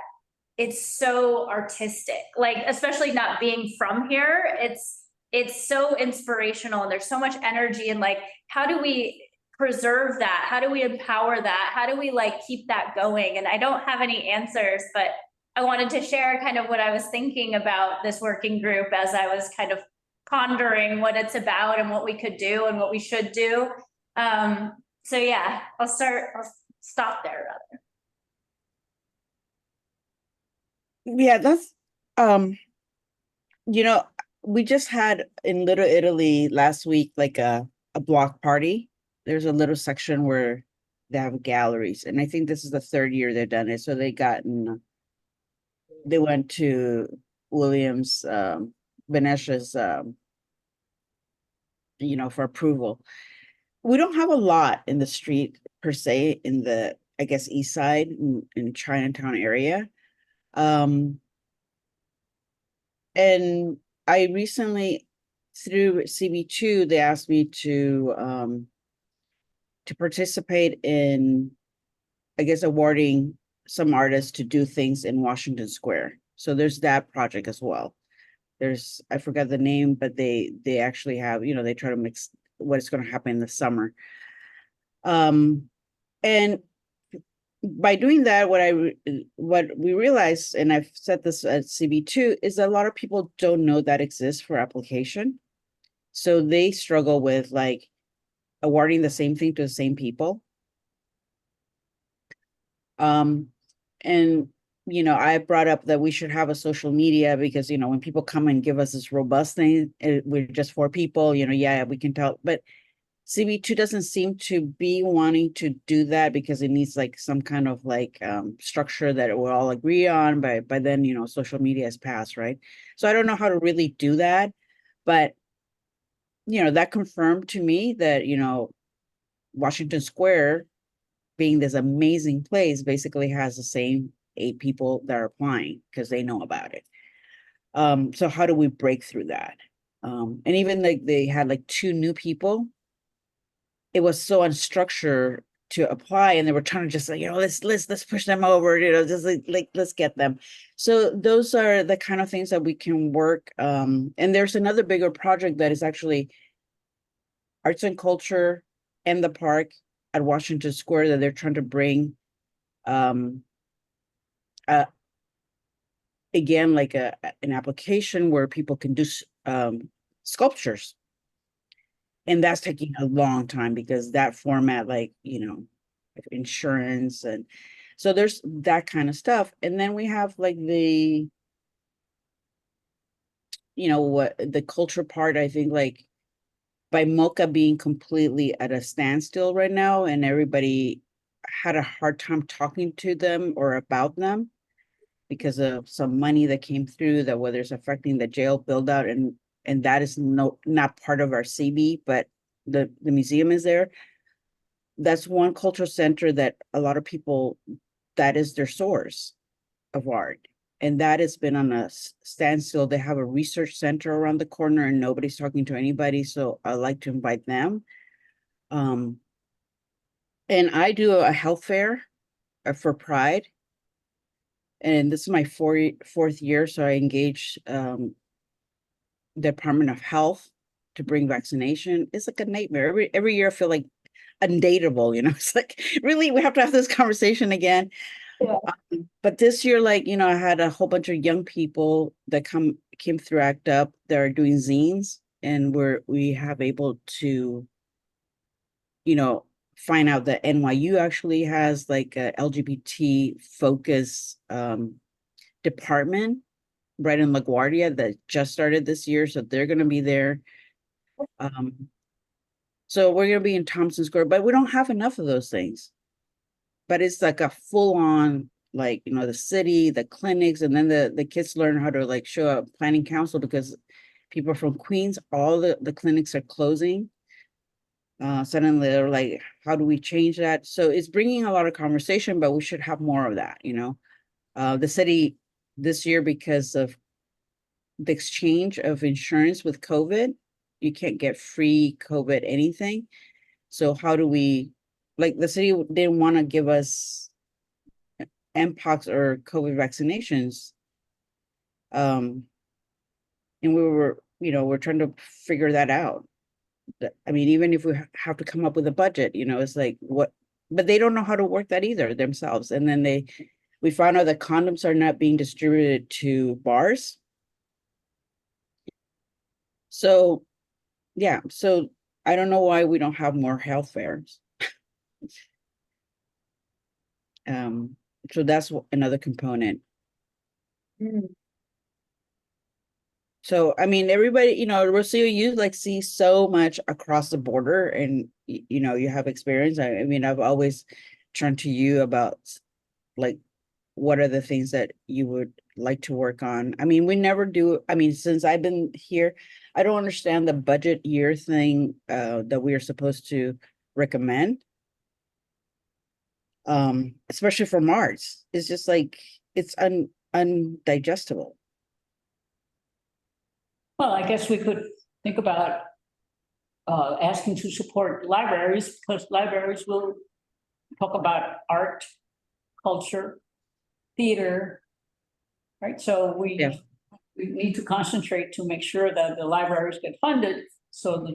it's so artistic, like especially not being from here, it's so inspirational and there's so much energy, and like, how do we preserve that? How do we empower that? How do we like keep that going? And I don't have any answers, but I wanted to share kind of what I was thinking about this working group as I was kind of pondering what it's about and what we could do and what we should do. So yeah, I'll stop there rather. Yeah, that's you know, we just had in Little Italy last week like a block party. There's a little section where they have galleries, and I think this is the third year they've done it. So they went to Williams Venetia's you know, for approval. We don't have a lot in the street per se in the, I guess, east side in Chinatown area. And I recently, through CB2, they asked me to participate in, I guess, awarding some artists to do things in Washington Square. So there's that project as well. There's, I forgot the name, but they actually have, you know, they try to mix what's going to happen in the summer. And by doing that, what we realized, and I've said this at CB2, is that a lot of people don't know that exists for application. So they struggle with like awarding the same thing to the same people. And you know, I brought up that we should have a social media because, you know, when people come and give us this robust thing, we're just 4 people, you know, yeah, we can tell, but CB2 doesn't seem to be wanting to do that because it needs like some kind of like structure that we'll all agree on. By then, you know, social media has passed, right? So I don't know how to really do that, but you know, that confirmed to me that, you know, Washington Square, being this amazing place, basically has the same 8 people that are applying because they know about it. So how do we break through that? And even like they had like 2 new people. It was so unstructured to apply, and they were trying to just like, you know, let's push them over, you know, just like let's get them. So those are the kind of things that we can work. And there's another bigger project that is actually arts and culture and the park at Washington Square that they're trying to bring again, like an application where people can do sculptures. And that's taking a long time because that format, like, insurance, and so there's that kind of stuff. And then we have like the, what the culture part, I think, like by MOCA being completely at a standstill right now, and everybody had a hard time talking to them or about them because of some money that came through that whether it's affecting the jail build out, and that is not part of our CB, but the museum is there. That's one cultural center that a lot of people, that is their source of art. And that has been on a standstill. They have a research center around the corner and nobody's talking to anybody. So I like to invite them. And I do a health fair for Pride. And this is my fourth year. So I engage the Department of Health to bring vaccination. It's like a nightmare. Every year I feel like undateable, it's like, really, we have to have this conversation again. Yeah. But this year, like, I had a whole bunch of young people that came through ACT UP that are doing zines, and we have able to, find out that NYU actually has like a LGBT focus department right in LaGuardia that just started this year. So they're going to be there. So we're going to be in Thompson Square, but we don't have enough of those things. But it's like a full on, like, the city, the clinics, and then the kids learn how to like show up planning council because people from Queens, all the clinics are closing. Suddenly they're like, how do we change that? So it's bringing a lot of conversation, but we should have more of that, the city this year, because of the exchange of insurance with COVID, you can't get free COVID anything. So how do we, like, the city didn't want to give us Mpox or COVID vaccinations. And we were, we're trying to figure that out. I mean, even if we have to come up with a budget, it's like what, but they don't know how to work that either themselves. And then we found out that condoms are not being distributed to bars. So, yeah, so I don't know why we don't have more health fairs. So that's another component. So, I mean, everybody, Rocio, you like see so much across the border and, you have experience. I mean, I've always turned to you about like, what are the things that you would like to work on? I mean, we never do. I mean, since I've been here, I don't understand the budget year thing that we are supposed to recommend. Especially for March. It's just like, it's undigestible. Well, I guess we could think about asking to support libraries, because libraries will talk about art, culture, theater, right? So we need to concentrate to make sure that the libraries get funded. So the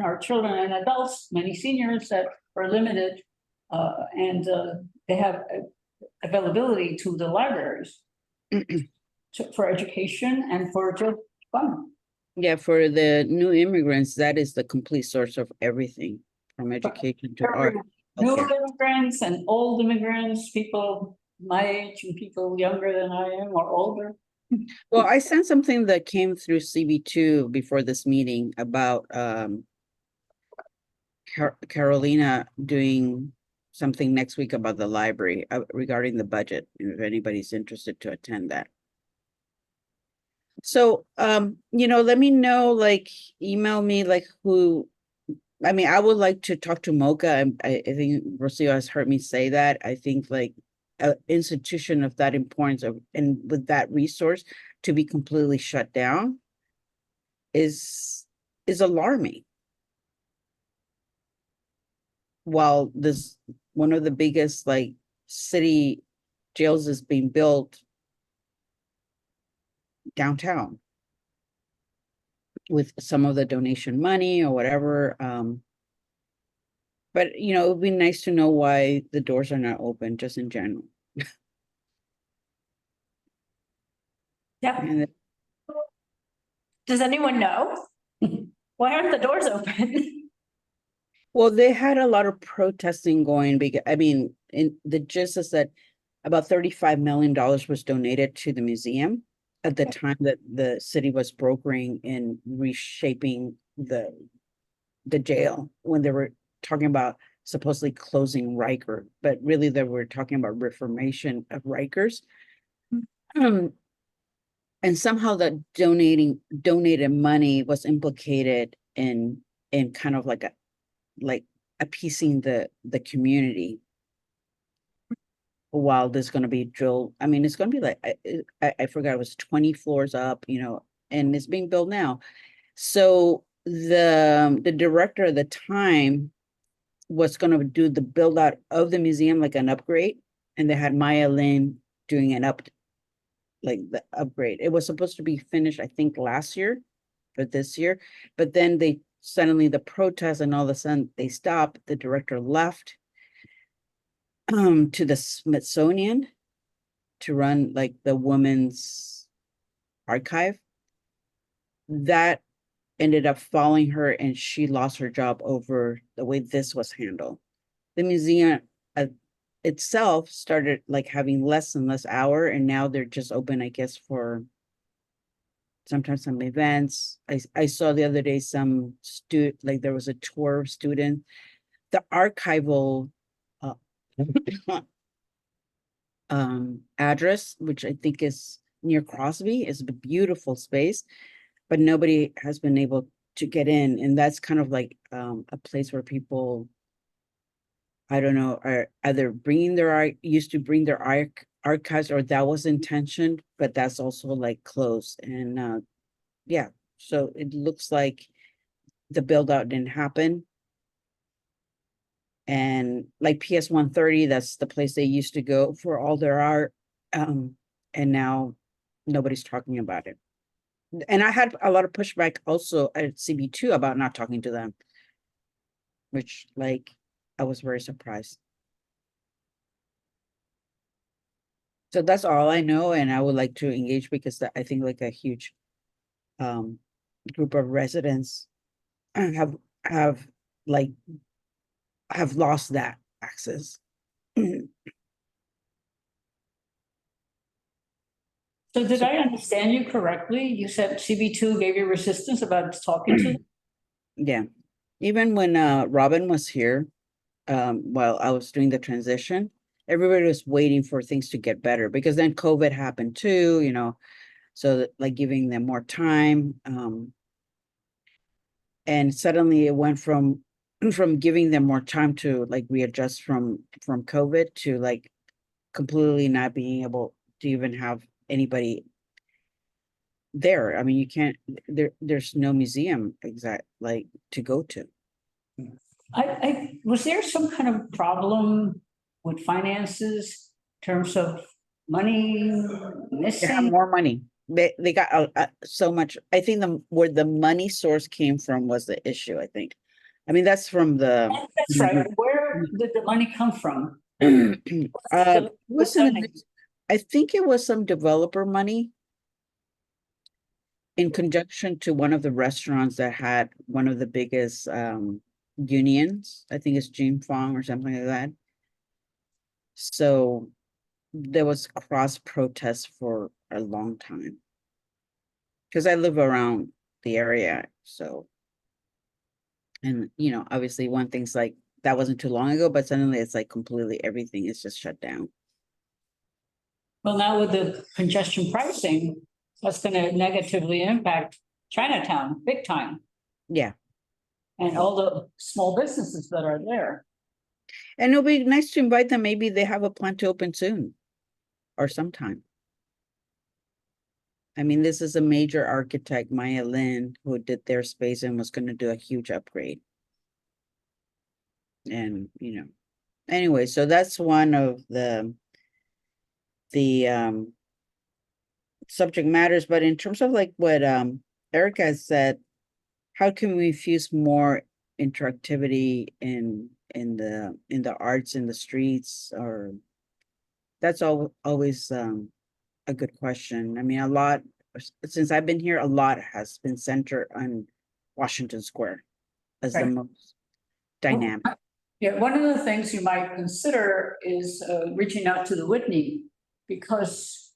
our children and adults, many seniors that are limited, and they have availability to the libraries for education and for just fun. Yeah, for the new immigrants, that is the complete source of everything, from education to art. New immigrants and old immigrants, people my age and people younger than I am or older. Well, I sent something that came through CB2 before this meeting about Carolina doing something next week about the library regarding the budget, if anybody's interested to attend that. So, let me know, like, email me, like, I mean, I would like to talk to MOCA. I think Rocio has heard me say that. I think like an institution of that importance and with that resource to be completely shut down is alarming. While this, one of the biggest like city jails is being built downtown with some of the donation money or whatever. But it would be nice to know why the doors are not open, just in general. Yep. And Does anyone know? Why aren't the doors open? well, they had a lot of protesting going because, I mean, in the gist is that about $35 million was donated to the museum at the time that the city was brokering and reshaping the jail when they were talking about supposedly closing Riker, but really they were talking about reformation of Rikers. And somehow that donated money was implicated in kind of like appeasing the community while there's going to be drilled. I mean, it's going to be like I forgot, it was 20 floors up, you know, and it's being built now. So the director at the time was going to do the build out of the museum, like an upgrade, and they had Maya Lin doing the upgrade. It was supposed to be finished, I think, last year, but this year, but then they suddenly the protests and all of a sudden they stopped. The director left to the Smithsonian to run like the women's archive. That ended up following her and she lost her job over the way this was handled. The museum itself started like having less and less hour, and now they're just open, I guess, for sometimes some events. I saw the other day some like there was a tour of student. The archival address, which I think is near Crosby, is a beautiful space, but nobody has been able to get in. And that's kind of like a place where people, I don't know, are either bringing their used to bring their archives, or that was intention, but that's also like closed. And yeah, so it looks like the build out didn't happen. And like PS 130, that's the place they used to go for all their art. And now nobody's talking about it. And I had a lot of pushback also at CB2 about not talking to them, which like I was very surprised. So that's all I know, and I would like to engage because I think like a huge group of residents have lost that access. So did I understand you correctly? You said CB2 gave you resistance about talking to them? Yeah, even when Robin was here, while I was doing the transition, everybody was waiting for things to get better because then COVID happened too, you know, so that, like giving them more time. And suddenly it went from giving them more time to like readjust from COVID to like completely not being able to even have anybody there. I mean, you can't, there's no museum like to go to. Was there some kind of problem with finances in terms of money They have missing? more money. They got so much. I think where the money source came from was the issue, I think. I mean, that's from the That's right. Where did the money come from? I think it was some developer money in conjunction to one of the restaurants that had one of the biggest unions. I think it's Jim Fong or something like that. So there was cross protest for a long time because I live around the area. So, and you know, obviously one thing's like that wasn't too long ago, but suddenly it's like completely everything is just shut down. Well, now with the congestion pricing, that's going to negatively impact Chinatown big time, Yeah. and all the small businesses that are there. And it'll be nice to invite them. Maybe they have a plan to open soon or sometime. I mean, this is a major architect, Maya Lin, who did their space and was going to do a huge upgrade. And, you know, anyway, so that's one of the subject matters. But in terms of like what Erica said, how can we infuse more interactivity in the arts in the streets? Or that's always a good question. I mean, a lot since I've been here, a lot has been centered on Washington Square as the Right. most dynamic. Yeah, one of the things you might consider is reaching out to the Whitney, because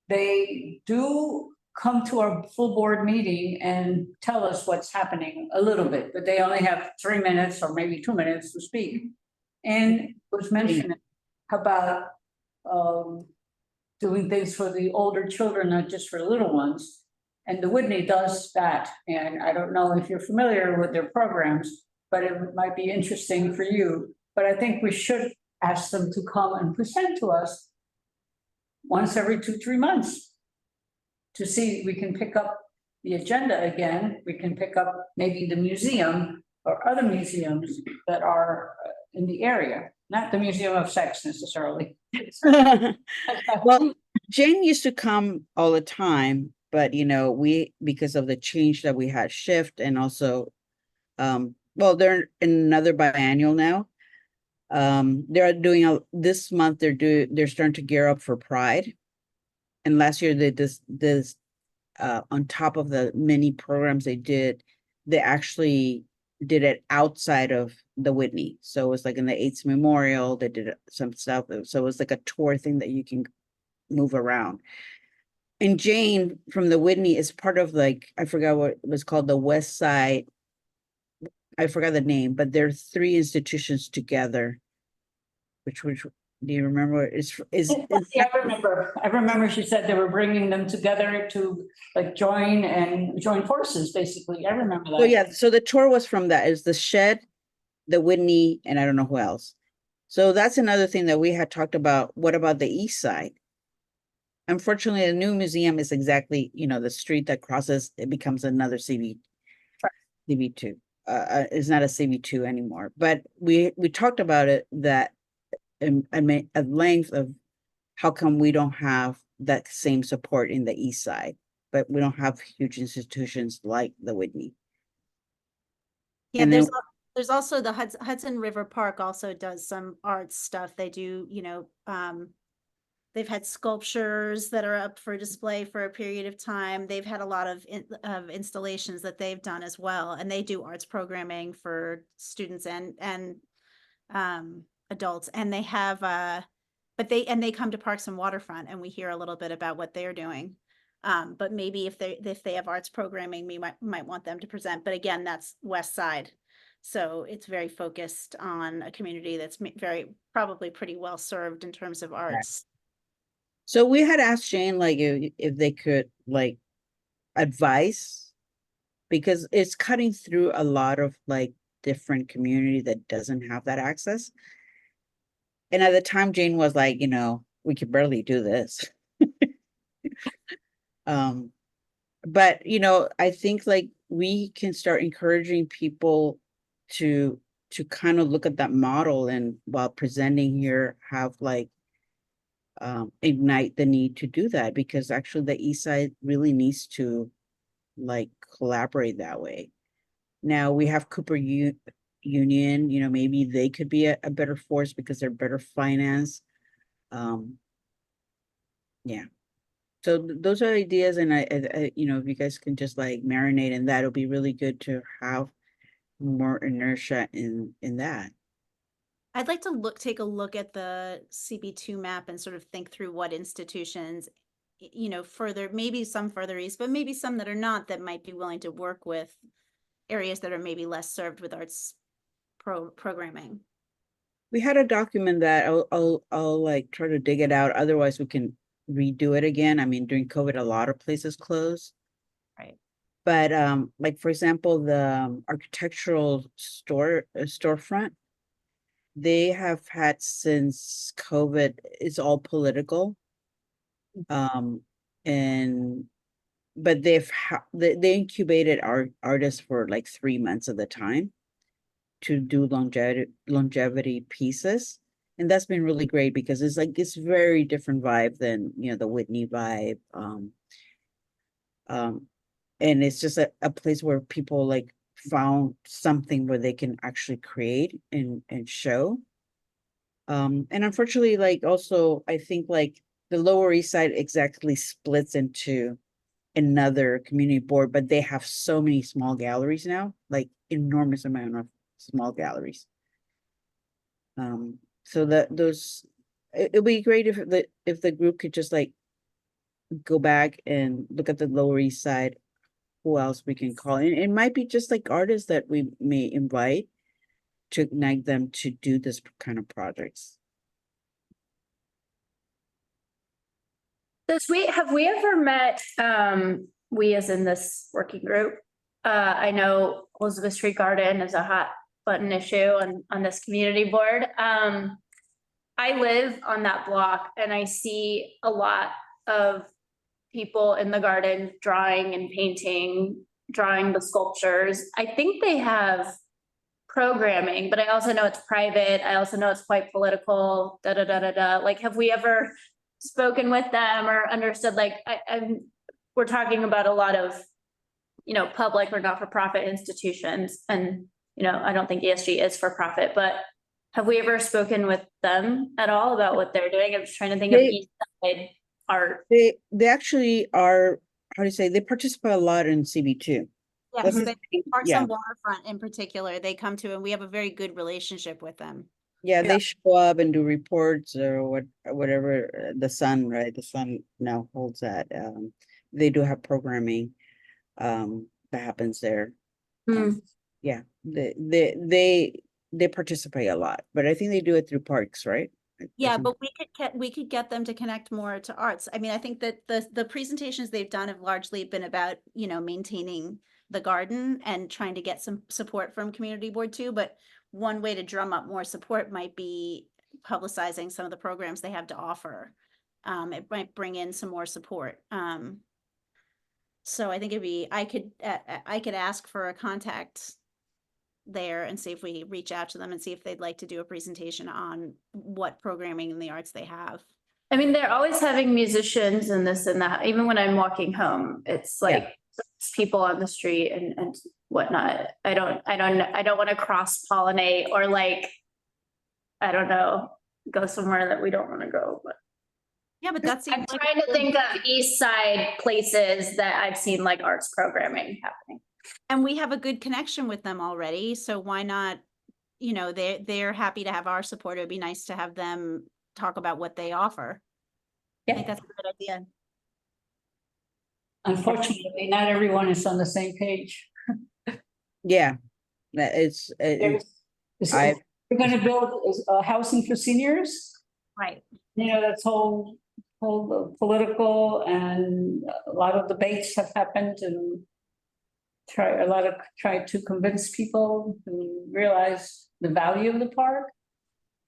they do come to our full board meeting and tell us what's happening a little bit, but they only have 3 minutes or maybe 2 minutes to speak. And it was mentioned about doing things for the older children, not just for little ones. And the Whitney does that. And I don't know if you're familiar with their programs, but it might be interesting for you. But I think we should ask them to come and present to us once every 2-3 months to see if we can pick up the agenda again. We can pick up maybe the museum or other museums that are in the area, not the Museum of Sex necessarily. Well, Jane used to come all the time, but because of the change that we had shift, and also, well, they're in another biannual now. They're doing this month. They're starting to gear up for Pride, and last year they did this on top of the many programs they did. They actually did it outside of the Whitney, so it was like in the AIDS Memorial. They did some stuff, so it was like a tour thing that you can move around. And Jane from the Whitney is part of, like, I forgot what it was called, the West Side. I forgot the name, but there are 3 institutions together. Which do you remember? Yeah, I remember she said they were bringing them together to like join forces, basically. I remember that. So yeah, so the tour was from that. Is the Shed, the Whitney, and I don't know who else. So that's another thing that we had talked about. What about the East Side? Unfortunately, the new museum is exactly, the street that crosses, it becomes another CB2. It's not a CB2 anymore. But we talked about it, that at length, of how come we don't have that same support in the East Side, but we don't have huge institutions like the Whitney. Yeah, And then there's also the Hudson River Park also does some arts stuff. They do, they've had sculptures that are up for display for a period of time. They've had a lot of installations that they've done as well, and they do arts programming for students and adults. And they have but they come to Parks and Waterfront, and we hear a little bit about what they're doing. But maybe if they have arts programming, we might want them to present. But again, that's West Side, so it's very focused on a community that's probably pretty well served in terms of arts. So we had asked Jane, like, if they could, like, advise, because it's cutting through a lot of, like, different community that doesn't have that access. And at the time, Jane was like, we could barely do this. But I think, like, we can start encouraging people to kind of look at that model, and while presenting here, have like ignite the need to do that, because actually the East Side really needs to, like, collaborate that way. Now we have Cooper Union, maybe they could be a better force because they're better financed. Yeah. So those are ideas, and I if you guys can just like marinate in that, it'll be really good to have more inertia in that. I'd like to take a look at the CB2 map and sort of think through what institutions, further, maybe some further east, but maybe some that are not, that might be willing to work with areas that are maybe less served with arts programming. We had a document that I'll like try to dig it out. Otherwise, we can redo it again. I mean, during COVID, a lot of places closed. Right. But like, for example, the architectural storefront, they have had since COVID, it's all political. But they incubated artists for like 3 months at the time to do longevity pieces. And that's been really great, because it's like this very different vibe than, the Whitney vibe. And it's just a place where people like found something where they can actually create and show. And unfortunately, like, also, I think like the Lower East Side exactly splits into another community board, but they have so many small galleries now, like enormous amount of small galleries. So that those, it'd be great if the group could just like go back and look at the Lower East Side, who else we can call. And it might be just like artists that we may invite to ignite them to do this kind of projects. Have we ever met, we as in this working group? I know Elizabeth Street Garden is a hot button issue on this community board. I live on that block and I see a lot of people in the garden drawing and painting, drawing the sculptures. I think they have programming, but I also know it's private. I also know it's quite political, da, da, da, da, da. Like, have we ever spoken with them or understood, like, we're talking about a lot of, you know, public or not-for-profit institutions. And, you know, I don't think ESG is for profit, but have we ever spoken with them at all about what they're doing? I'm just trying to think of East Side art. They actually are, how do you say, they participate a lot in CB2. Yeah, That's so the they, thing, Parks yeah. and Waterfront in particular, they come to, and we have a very good relationship with them. Yeah, they show up and do reports or whatever, the Sun, right? The Sun now holds that. They do have programming that happens there. Yeah, they participate a lot, but I think they do it through parks, right? I Yeah, think- but we could get them to connect more to arts. I mean, I think that the presentations they've done have largely been about, you know, maintaining the garden and trying to get some support from community board too. But one way to drum up more support might be publicizing some of the programs they have to offer. It might bring in some more support. So I think I could ask for a contact there and see if we reach out to them and see if they'd like to do a presentation on what programming in the arts they have. I mean, they're always having musicians and this and that. Even when I'm walking home, it's like people on the street and whatnot. I don't want to cross pollinate or like, I don't know, go somewhere that we don't want to go, but. Yeah, but that's. I'm trying to think of East Side places that I've seen like arts programming happening. And we have a good connection with them already, so why not, you know, they're happy to have our support. It would be nice to have them talk about what they offer. I think that's a good idea. Unfortunately, not everyone is on the same page. Yeah, it's We're gonna build housing for seniors. Right. You know, that's whole political, and a lot of debates have happened and try to convince people to realize the value of the park.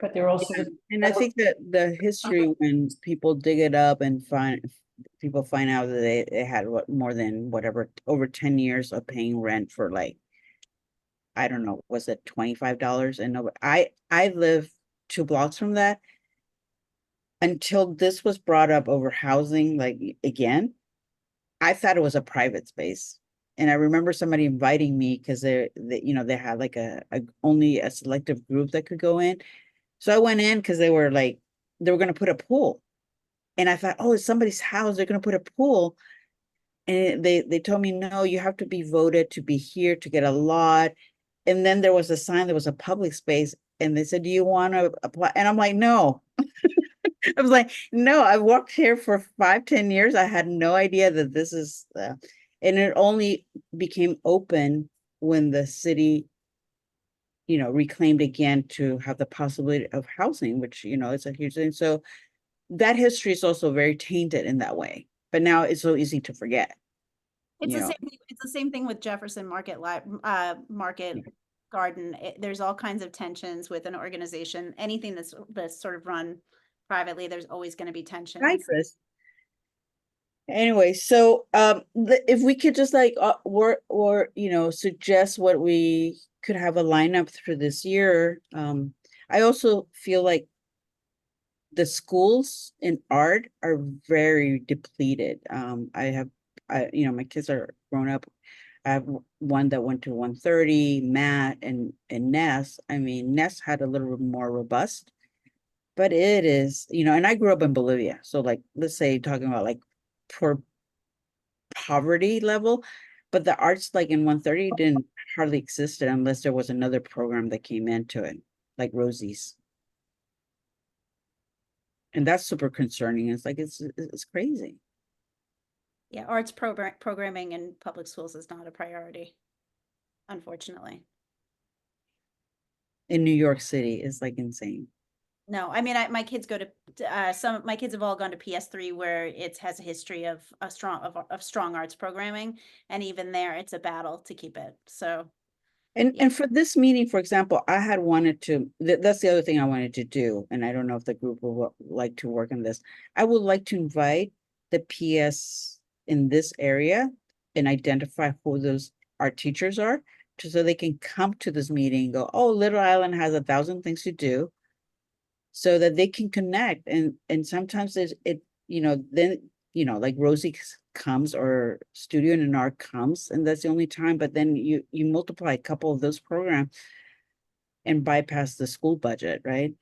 But they're also. and I think that the history, when people dig it up and people find out that they had more than whatever, over 10 years of paying rent for, like, I don't know, was it $25? And no, I live 2 blocks from that. Until this was brought up over housing, like, again, I thought it was a private space. And I remember somebody inviting me because they you know, they had like only a selective group that could go in. So I went in because they were going to put a pool. And I thought, oh, it's somebody's house, they're going to put a pool. And they told me, no, you have to be voted to be here to get a lot. And then there was a sign, there was a public space, and they said, do you want to apply? And I'm like, no. I was like, no, I worked here for 5-10 years. I had no idea that this is, and it only became open when the city, you know, reclaimed again to have the possibility of housing, which, you know, it's a huge thing. So that history is also very tainted in that way. But now it's so easy to forget. It's the same thing with Jefferson Market Garden. There's all kinds of tensions with an organization. Anything that's sort of run privately, there's always going to be tension. Hi, Chris. Anyway, so if we could just like or you know, suggest what we could have a lineup for this year. I also feel like the schools in art are very depleted. You know, my kids are grown up. I have one that went to 130, Matt and Ness. I mean, Ness had a little bit more robust, but it is, you know, and I grew up in Bolivia. So like, let's say talking about like poor poverty level, but the arts like in 130 didn't hardly existed unless there was another program that came into it, like Rosie's. And that's super concerning. It's like, it's crazy. Yeah, arts programming in public schools is not a priority, unfortunately. In New York City, it's like insane. No, I mean, my kids go to, some of my kids have all gone to PS3 where it has a history of a strong arts programming. And even there, it's a battle to keep it. So. And Yeah. and for this meeting, for example, I had wanted to, that's the other thing I wanted to do, and I don't know if the group will like to work on this. I would like to invite the PS in this area and identify who those art teachers are, just so they can come to this meeting and go, oh, Little Island has 1,000 things to do. So that they can connect, and sometimes there's it, then, like Rosie comes or Studio in an Art comes, and that's the only time, but then you multiply a couple of those programs and bypass the school budget, right?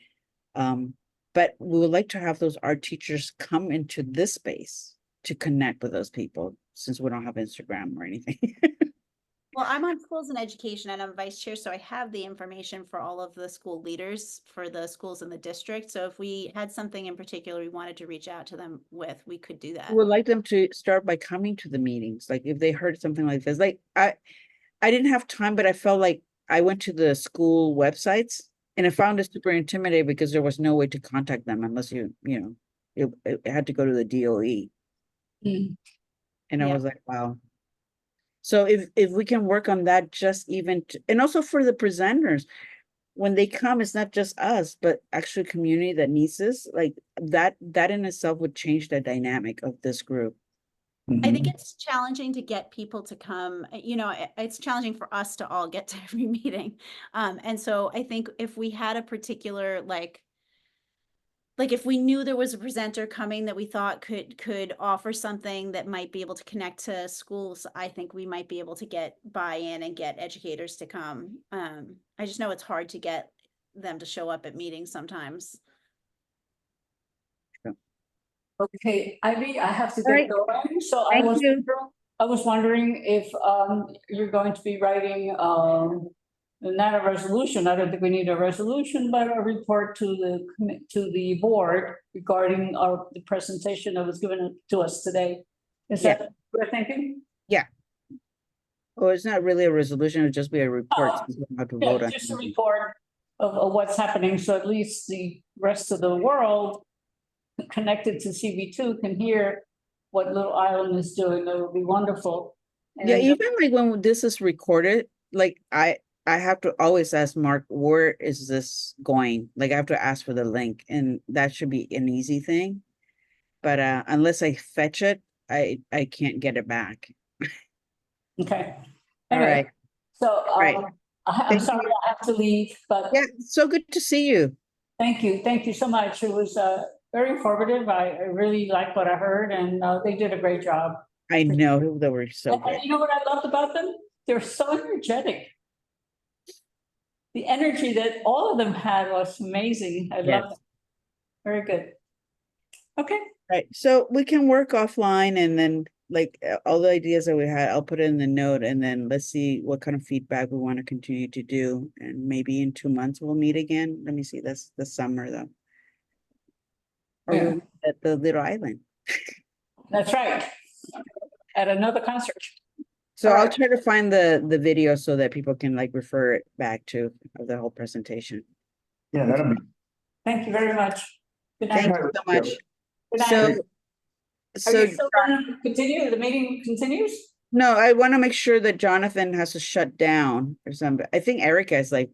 But we would like to have those art teachers come into this space to connect with those people, since we don't have Instagram or anything. Well, I'm on schools and education and I'm vice chair, so I have the information for all of the school leaders for the schools in the district. So if we had something in particular we wanted to reach out to them with, we could do that. We would like them to start by coming to the meetings, like if they heard something like this. Like I didn't have time, but I felt like I went to the school websites and I found it super intimidating because there was no way to contact them unless it had to go to the DOE. And I Yeah. was like, wow. So if we can work on that, just even and also for the presenters, when they come, it's not just us, but actually community that needs this, like that in itself would change the dynamic of this group. I think it's challenging to get people to come, it's challenging for us to all get to every meeting. And so I think if we had a particular, like if we knew there was a presenter coming that we thought could offer something that might be able to connect to schools, I think we might be able to get buy-in and get educators to come. I just know it's hard to get them to show up at meetings sometimes. Okay, Ivy, I have to All right. get going, so Thank you. I was wondering if you're going to be writing not a resolution. I don't think we need a resolution, but a report to the board regarding the presentation that was given to us today. Is that what we're thinking? Well, it's not really a resolution, it'd just be a report. Oh, Since we don't have to Yeah, vote on just a anything. report of what's happening, so at least the rest of the world connected to CB2 can hear what Little Island is doing. That would be wonderful. Yeah, And, even like when this is recorded, like I have to always ask Mark, where is this going? Like I have to ask for the link, and that should be an easy thing. But unless I fetch it, I can't get it back. Okay. All Anyway, right. So Right. I'm Thank sorry you. I have to leave, but Yeah, so good to see you. thank you so much. It was very informative. I really liked what I heard, and they did a great job. I know they were so good. And you know what I loved about them? They're so energetic. The energy that all of them had was amazing. I Yes. loved it. Very good. Okay. Right, so we can work offline, and then like all the ideas that we had, I'll put it in the note, and then let's see what kind of feedback we want to continue to do. And maybe in 2 months we'll meet again. Let me see, that's the summer though. Or Yeah. we'll meet at the Little Island. That's right. At another concert. So All I'll right. try to find the video so that people can like refer it back to the whole presentation. Yeah, that'll be. Thank you very much. Good night. Thank you so much. Good night. So, Are so you still going to continue? The meeting continues? no, I want to make sure that Jonathan has to shut down or something. I think Erica is like,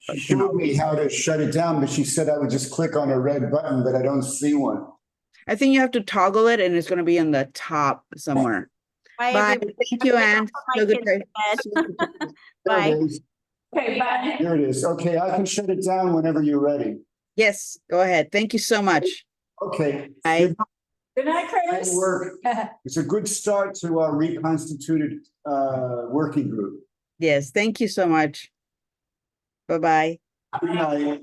She showed me how to shut it down, but she said I would just click on a red button, but I don't see one. I think you have to toggle it, and it's going to be on the top somewhere. Bye, Bye. everybody. Thank you, I'm gonna Anne. put my So good kids to- to bed. There Bye. it is. Okay, bye. There it is. Okay, I can shut it down whenever you're ready. Yes, go ahead. Thank you so much. Okay. Bye. Good night, Good Chris. work. It's a good start to our reconstituted working group. Yes, thank you so much. Bye-bye. Good night.